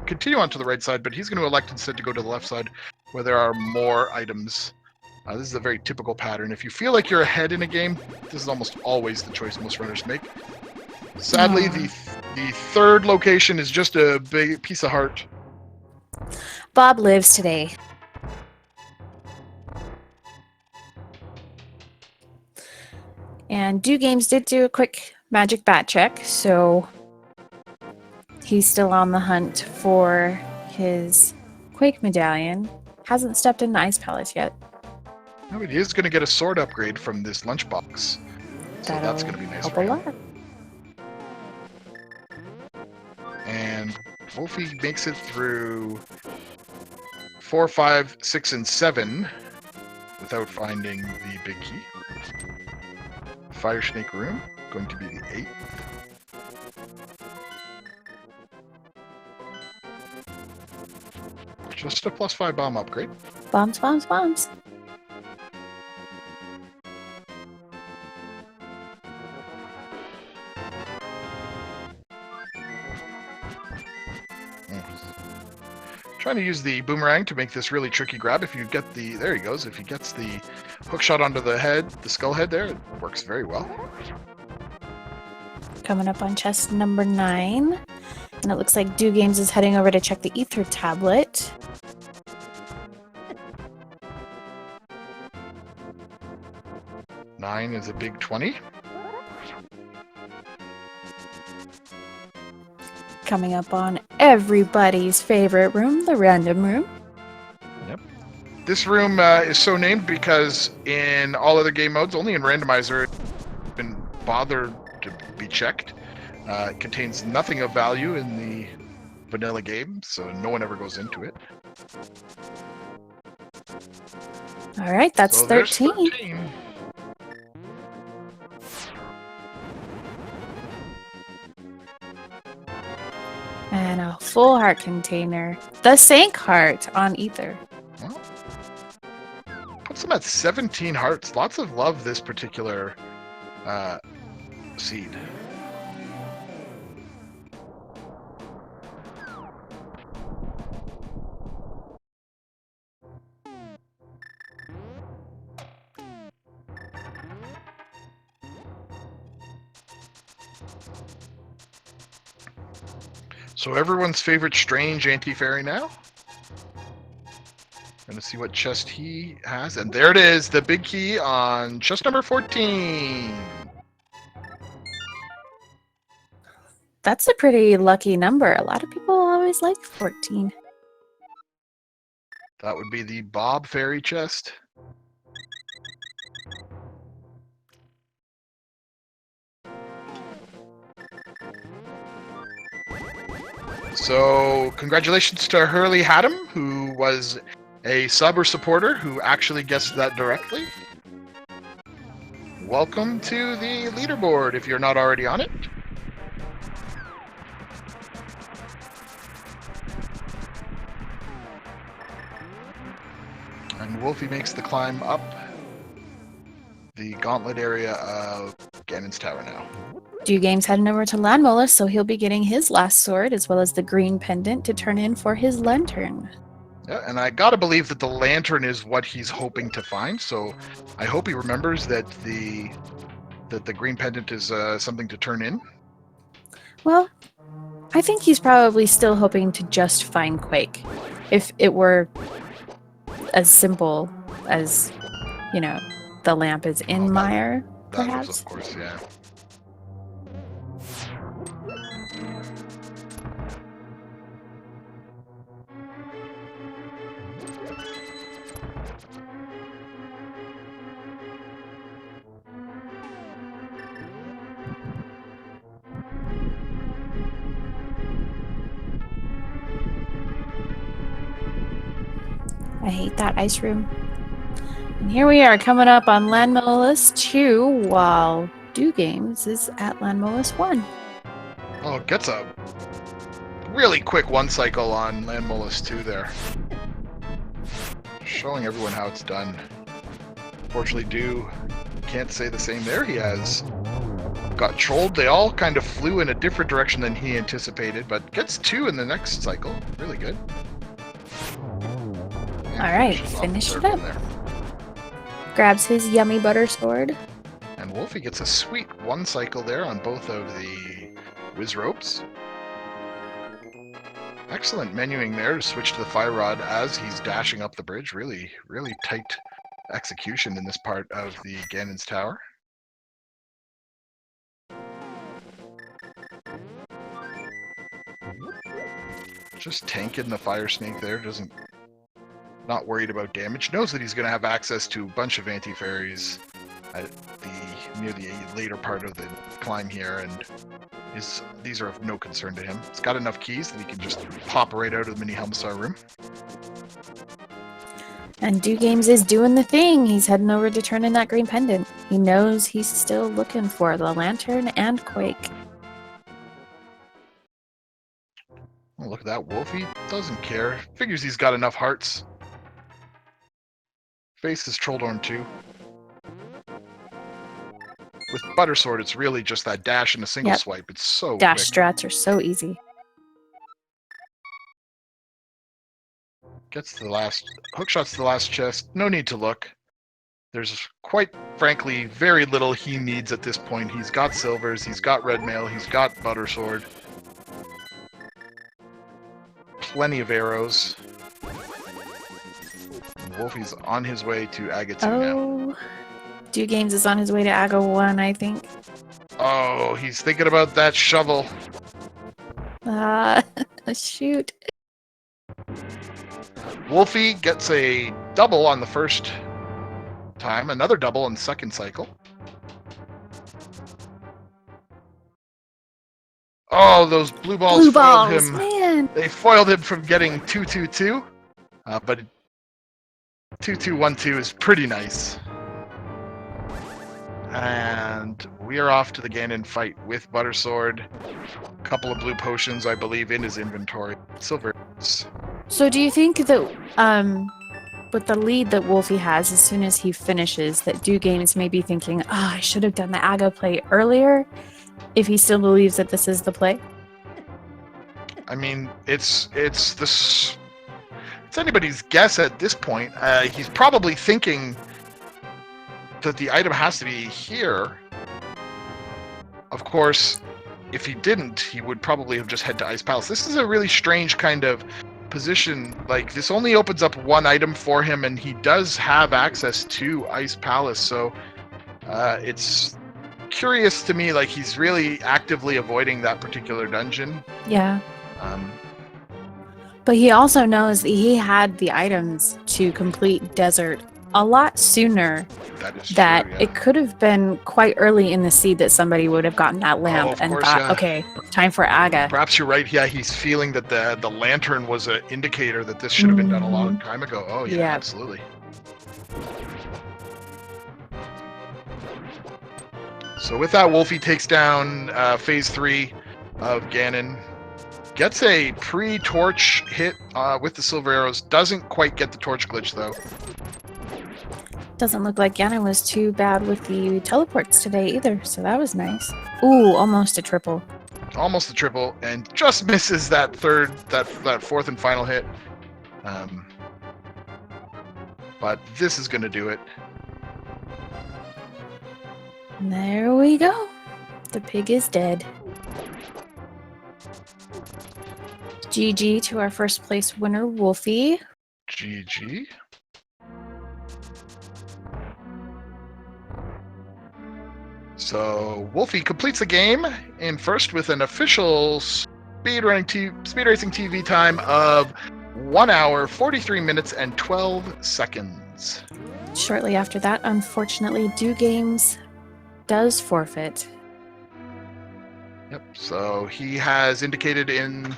continue on to the right side, but he's going to elect instead to go to the left side where there are more items. This is a very typical pattern. If you feel like you're ahead in a game, this is almost always the choice most runners make. Sadly, the third location is just a big piece of heart. Bob lives today. And Do Games did do a quick magic bat check, so He's still on the hunt for his Quake medallion. Hasn't stepped in the Ice Palace yet. No, but he is going to get a sword upgrade from this lunchbox. So that's going to be nice help for a him. lot. And Wulfy makes it through 4, 5, 6, and 7 without finding the big key. Fire Snake Room, going to be the 8th. Just a +5 bomb upgrade. Bombs, bombs, bombs. Trying to use the boomerang to make this really tricky grab. If you get the, there he goes. If he gets the hook shot onto the head, the skull head there, it works very well. Coming up on chest number 9. And it looks like Do Games is heading over to check the ether tablet. Nine is a big 20. Coming up on everybody's favorite room, the random room. Yep. This room is so named because in all other game modes, only in Randomizer, it's been bothered to be checked. It contains nothing of value in the vanilla game, so no one ever goes into it. All right, that's So there's 13. 13. And a full heart container. The Sank heart on ether. Well, puts him at 17 hearts. Lots of love this particular seed. So everyone's favorite strange anti-fairy now. Gonna see what chest he has, and there it is, the big key on chest number 14. That's a pretty lucky number. A lot of people always like 14. That would be the Bob Fairy chest. So congratulations to Hurley Haddam, who was a sub or supporter who actually guessed that directly. Welcome to the leaderboard if you're not already on it. And Wulfy makes the climb up the gauntlet area of Ganon's Tower now. Do Games heading over to Landmola, so he'll be getting his last sword as well as the green pendant to turn in for his lantern. Yeah, and I gotta believe that the lantern is what he's hoping to find. So I hope he remembers that the green pendant is something to turn in. Well, I think he's probably still hoping to just find Quake. If it were as simple as, you know, the lamp is in Mire, That perhaps. was, of course, yeah. I hate that ice room. And here we are coming up on Landmolus 2 while Do Games is at Landmolus 1. Oh, it gets a really quick one cycle on Landmolus 2 there. Showing everyone how it's done. Fortunately, Do can't say the same there. He has got trolled. They all kind of flew in a different direction than he anticipated, but gets 2 in the next cycle. Really good. Alright, finish it up. Grabs his yummy butter sword. And Wulfy gets a sweet one cycle there on both of the whiz ropes. Excellent menuing there to switch to the fire rod as he's dashing up the bridge. Really, really tight execution in this part of the Ganon's Tower. Just tanking the fire snake there. Not worried about damage. Knows that he's going to have access to a bunch of anti-fairies at near the later part of the climb here, and these are of no concern to him. He's got enough keys that he can just pop right out of the mini Helmsar room. And Do Games is doing the thing. He's heading over to turn in that green pendant. He knows he's still looking for the lantern and Quake. Oh, look at that. Wulfy doesn't care. Figures he's got enough hearts. Face is Trolldorn too. With Buttersword, it's really just that dash and a single swipe. It's so Dash quick. strats are so easy. Gets to the last hookshot's to the last chest. No need to look. There's quite frankly very little he needs at this point. He's got silvers, he's got red mail, he's got Buttersword. Plenty of arrows. Wulfy's on his way to Aga 2 now. Do Games is on his way to Aga 1, I think. Oh, he's thinking about that shovel. Shoot. Wulfy gets a double on the first time, another double on the second cycle. Oh, those blue balls foiled him. Man. They foiled him from getting 2-2-2, but 2-2-1-2 is pretty nice. And we are off to the Ganon fight with Buttersword. A couple of blue potions, I believe, in his inventory. Silver. So do you think that with the lead that Wulfy has, as soon as he finishes, that Do Games may be thinking, I should have done the Aga play earlier, if he still believes that this is the play? I mean, it's anybody's guess at this point. He's probably thinking that the item has to be here. Of course, if he didn't, he would probably have just head to Ice Palace. This is a really strange kind of position. Like, this only opens up one item for him, and he does have access to Ice Palace, so it's curious to me, like, he's really actively avoiding that particular dungeon. Yeah. But he also knows that he had the items to complete Desert a lot sooner. That is true, yeah. It could have been quite early in the seed that somebody would have gotten that lamp and thought, okay, time for Aga. Perhaps you're right. Yeah, he's feeling that the lantern was an indicator that this should have been done a long time ago. Oh, yeah, absolutely. So with that, Wulfy takes down phase 3 of Ganon. Gets a pre-torch hit with the silver arrows. Doesn't quite get the torch glitch, though. Doesn't look like Ganon was too bad with the teleports today either, so that was nice. Ooh, almost a triple. Almost a triple, and just misses that fourth and final hit. But this is going to do it. There we go. The pig is dead. GG to our first place winner, Wulfy. GG. So Wulfy completes the game in first with an official speed racing TV time of 1 hour, 43 minutes, and 12 seconds. Shortly after that, unfortunately, Do Games does forfeit. Yep, so he has indicated in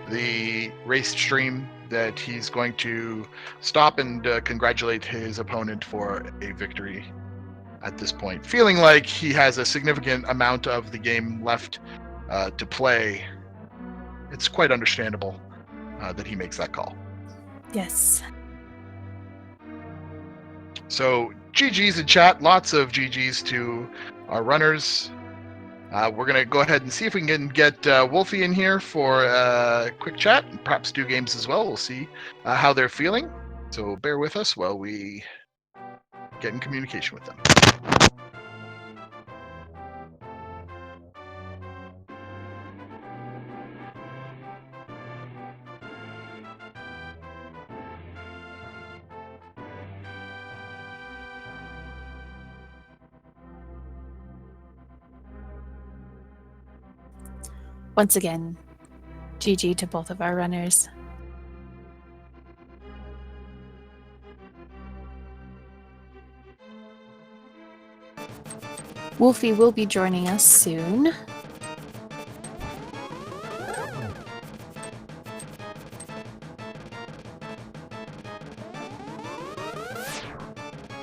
the race stream that he's going to stop and congratulate his opponent for a victory at this point. Feeling like he has a significant amount of the game left to play, it's quite understandable that he makes that call. Yes. So GG's in chat, lots of GG's to our runners. We're going to go ahead and see if we can get Wulfy in here for a quick chat, and perhaps Do Games as well. We'll see how they're feeling. So bear with us while we get in communication with them. Once again, GG to both of our runners. Wulfy will be joining us soon.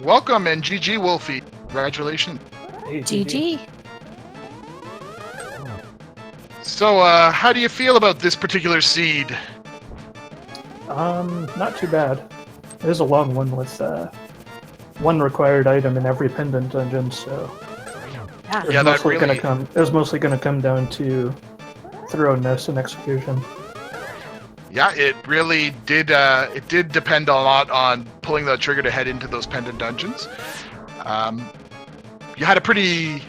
Welcome and GG Wulfy. Congratulations. Hey, GG. So, how do you feel about this particular seed? Not too bad. It is a long one with one required item in every pendant dungeon, so Yeah. Yeah, that really- it was mostly gonna come down to thoroughness and execution. Yeah, it really did. It did depend a lot on pulling the trigger to head into those pendant dungeons. You had a pretty,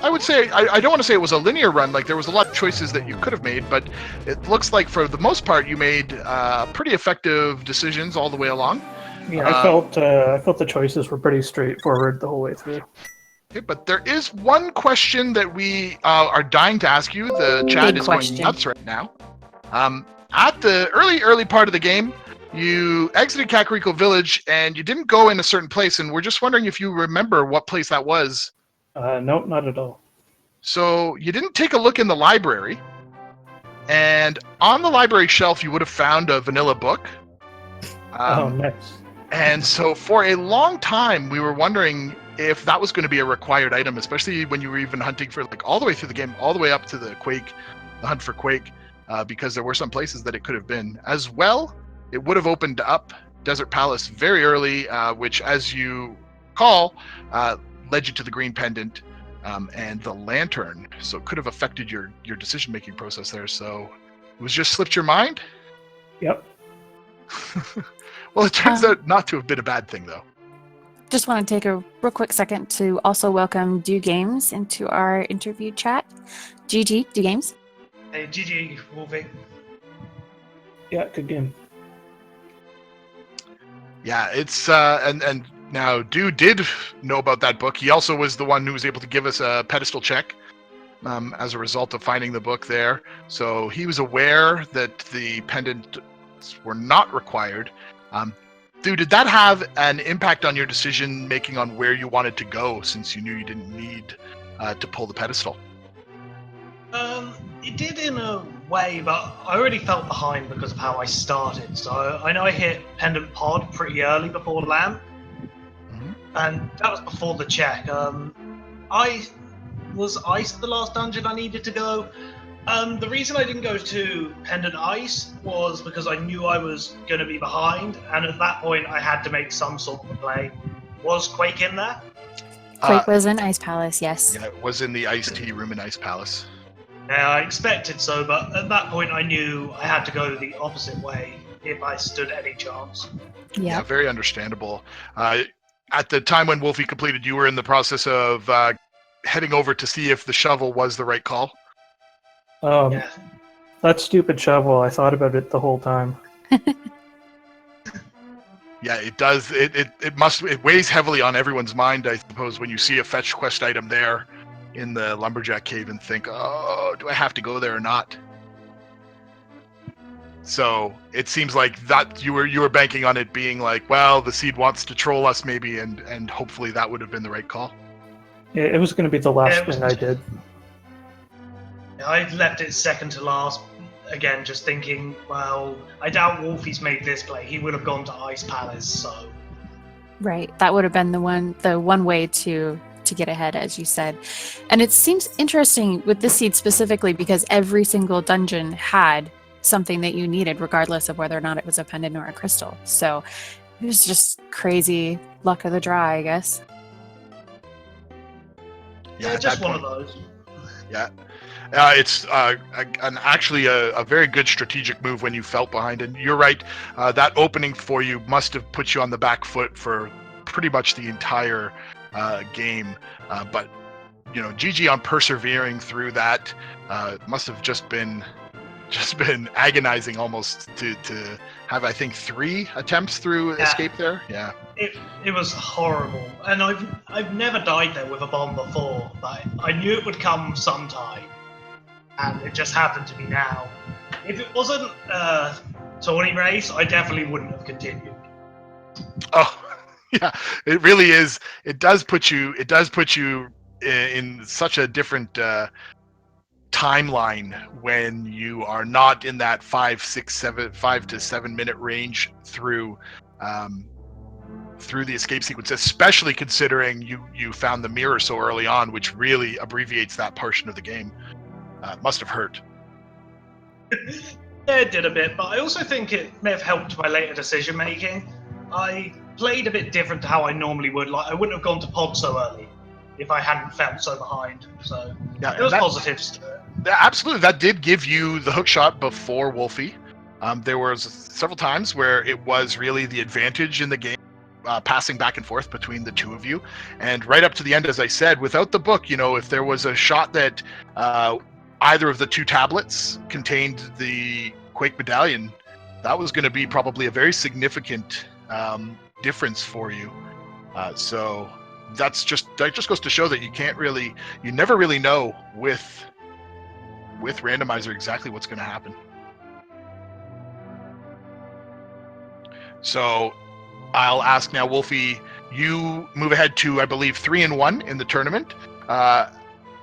I would say, I don't want to say it was a linear run. Like there was a lot of choices that you could have made, but it looks like for the most part you made pretty effective decisions all the way along. Yeah, I felt the choices were pretty straightforward the whole way through. Okay, but there is one question that we are dying to ask you. The chat Big is question. going nuts right now. At the early part of the game, you exited Kakariko Village and you didn't go in a certain place, and we're just wondering if you remember what place that was. Nope, not at all. So you didn't take a look in the library, and on the library shelf you would have found a vanilla book. Oh, nice. And so for a long time we were wondering if that was going to be a required item, especially when you were even hunting for like all the way through the game, all the way up to the hunt for Quake, because there were some places that it could have been. As well, it would have opened up Desert Palace very early, which, as you call, led you to the green pendant and the lantern. So it could have affected your decision-making process there. So it was just slipped your mind? Yep. Well, it turns out not to have been a bad thing, though. Just want to take a real quick second to also welcome Do Games into our interview chat. GG, Do Games. Hey, GG, Wulfy. Yeah, good game. Yeah, it's and now Dude did know about that book. He also was the one who was able to give us a pedestal check as a result of finding the book there. So he was aware that the pendants were not required. Dude, did that have an impact on your decision making on where you wanted to go, since you knew you didn't need to pull the pedestal? It did in a way, but I already felt behind because of how I started. So I know I hit Pendant Pod pretty early before Lamb, and that was before the check. I was Ice the last dungeon I needed to go. The reason I didn't go to Pendant Ice was because I knew I was going to be behind, and at that point I had to make some sort of a play. Was Quake in there? Quake was in Ice Palace, yes. Yeah, it was in the Ice Tea room in Ice Palace. Yeah, I expected so, but at that point I knew I had to go the opposite way if I stood any chance. Yeah, Yeah. very understandable. At the time when Wulfy completed, you were in the process of heading over to see if the shovel was the right call. Yeah. That stupid shovel, I thought about it the whole time. Yeah, it does. It weighs heavily on everyone's mind, I suppose, when you see a fetch quest item there in the lumberjack cave and think, oh, do I have to go there or not? So it seems like that you were banking on it being like, well, the seed wants to troll us maybe, and hopefully that would have been the right call. It was going to be the last Yeah, it was- thing I did. I left it second to last. Again, just thinking, well, I doubt Wulfy's made this play. He would have gone to Ice Palace, so... Right. That would have been the one way to get ahead, as you said. And it seems interesting with this seed specifically because every single dungeon had something that you needed, regardless of whether or not it was a pendant or a crystal. So it was just crazy luck of the draw, I guess. Yeah, at just that one point. of those. Yeah. It's actually a very good strategic move when you felt behind. And you're right, that opening for you must have put you on the back foot for pretty much the entire game. But, GG on persevering through that. Must have just been agonizing almost to have, I think, 3 attempts through Yeah. escape there. Yeah. It was horrible. And I've never died there with a bomb before, but I knew it would come sometime. and it just happened to be now. If it wasn't a tourney race, I definitely wouldn't have continued. Oh, yeah, it really is. It does put you in such a different timeline when you are not in that 5 to 7 minute range through the escape sequence, especially considering you found the mirror so early on, which really abbreviates that portion of the game. It must have hurt. Yeah, it did a bit, but I also think it may have helped my later decision making. I played a bit different to how I normally would. Like, I wouldn't have gone to pod so early if I hadn't felt so behind. So Yeah, there was positives to it. Absolutely, that did give you the hook shot before Wulfy. There was several times where it was really the advantage in the game, passing back and forth between the two of you. And right up to the end, as I said, without the book, if there was a shot that either of the two tablets contained the Quake medallion, that was going to be probably a very significant difference for you. So that just goes to show that you never really know with Randomizer exactly what's going to happen. So I'll ask now, Wulfy, you move ahead to, I believe, 3-1 in the tournament.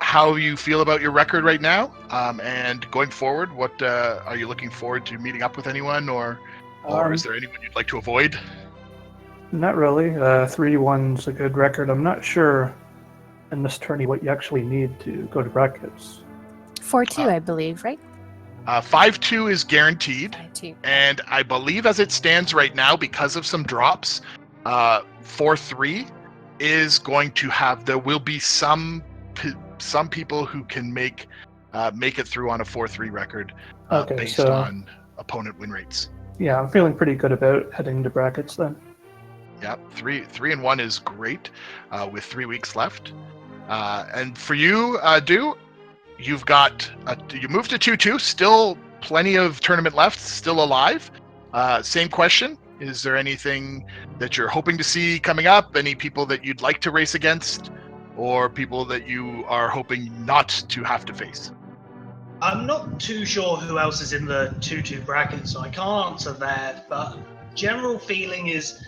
How you feel about your record right now, and going forward, what are you looking forward to meeting up with anyone, or is there anyone you'd like to avoid? Not really. 3-1's a good record. I'm not sure in this tourney what you actually need to go to brackets. 4-2, I believe, right? 5-2 is guaranteed, 5-2. and I believe as it stands right now, because of some drops, 4-3 is going to have. There will be some people who can make it through on a 4-3 record, based on opponent win rates. Yeah, I'm feeling pretty good about heading to brackets then. Yeah, 3-1 is great, with 3 weeks left. And for you, you've got you moved to 2-2. Still plenty of tournament left. Still alive. Same question: is there anything that you're hoping to see coming up? Any people that you'd like to race against, or people that you are hoping not to have to face? I'm not too sure who else is in the 2-2 bracket, so I can't answer that. But general feeling is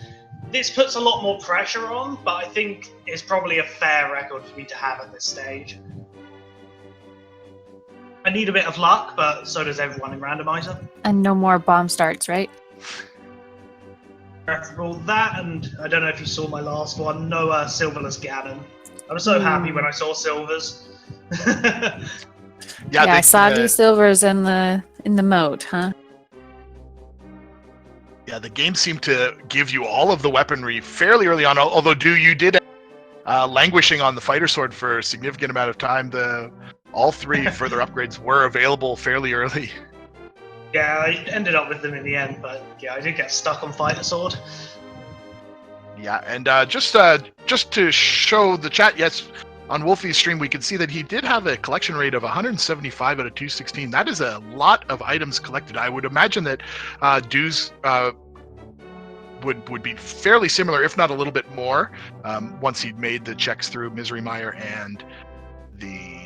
this puts a lot more pressure on, but I think it's probably a fair record for me to have at this stage. I need a bit of luck, but so does everyone in Randomizer. And no more bomb starts, right? Preferable that, and I don't know if you saw my last one, no Silverless Ganon. I was so happy when I saw Silvers. Yeah, soggy Silvers in the moat, huh? Yeah, the game seemed to give you all of the weaponry fairly early on, although you did languishing on the fighter sword for a significant amount of time. All 3 further upgrades were available fairly early. Yeah, I ended up with them in the end, but yeah, I did get stuck on fighter sword. Yeah, and just to show the chat, yes, on Wulfy's stream, we can see that he did have a collection rate of 175 out of 216. That is a lot of items collected. I would imagine that dues would be fairly similar, if not a little bit more, once he'd made the checks through Misery Mire and the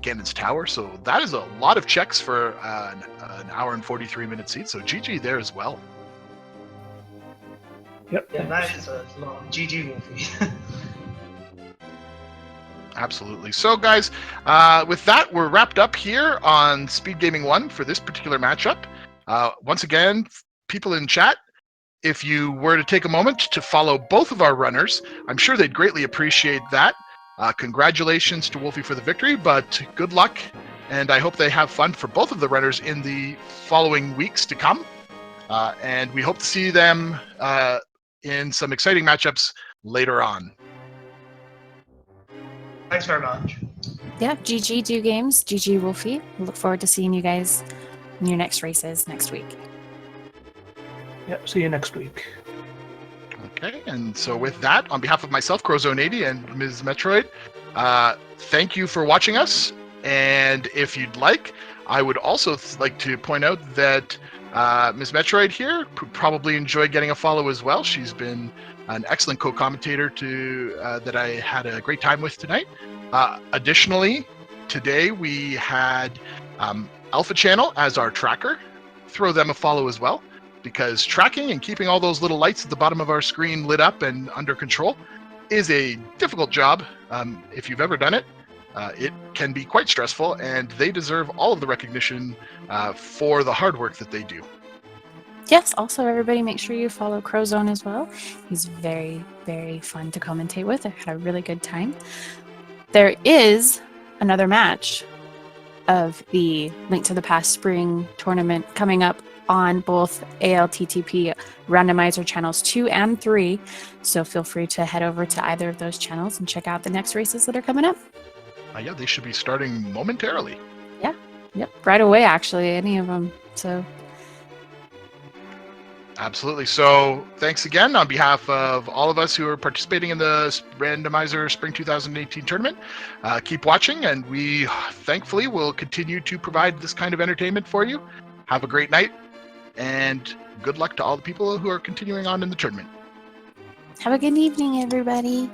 Ganon's Tower. So that is a lot of checks for an hour and 43-minute seat. So GG there as well. Yep. Yeah, that is a lot. GG Wulfy. Absolutely. So, guys, with that, we're wrapped up here on Speed Gaming 1 for this particular matchup. Once again, people in chat, if you were to take a moment to follow both of our runners, I'm sure they'd greatly appreciate that. Congratulations to Wulfy for the victory, but good luck, and I hope they have fun for both of the runners in the following weeks to come. And we hope to see them in some exciting matchups later on. Thanks very much. Yeah, GG Do Games, GG Wulfy. We look forward to seeing you guys in your next races next week. Yep, see you next week. Okay, and so with that, on behalf of myself, Crozone80, and Ms. Metroid, thank you for watching us. And if you'd like, I would also like to point out that Ms. Metroid here would probably enjoy getting a follow as well. She's been an excellent co-commentator that I had a great time with tonight. Additionally, today we had Alpha Channel as our tracker. Throw them a follow as well, because tracking and keeping all those little lights at the bottom of our screen lit up and under control is a difficult job. If you've ever done it, it can be quite stressful, and they deserve all of the recognition for the hard work that they do. Yes, also everybody make sure you follow Crowzone as well. He's very, very fun to commentate with. I had a really good time. There is another match of the Link to the Past Spring tournament coming up on both ALTTP Randomizer channels 2 and 3. So feel free to head over to either of those channels and check out the next races that are coming up. Yeah, they should be starting momentarily. Yep, right away actually, any of them. So Absolutely. So thanks again on behalf of all of us who are participating in the Randomizer Spring 2018 tournament. Keep watching, and we thankfully will continue to provide this kind of entertainment for you. Have a great night, and good luck to all the people who are continuing on in the tournament. have a good evening, everybody.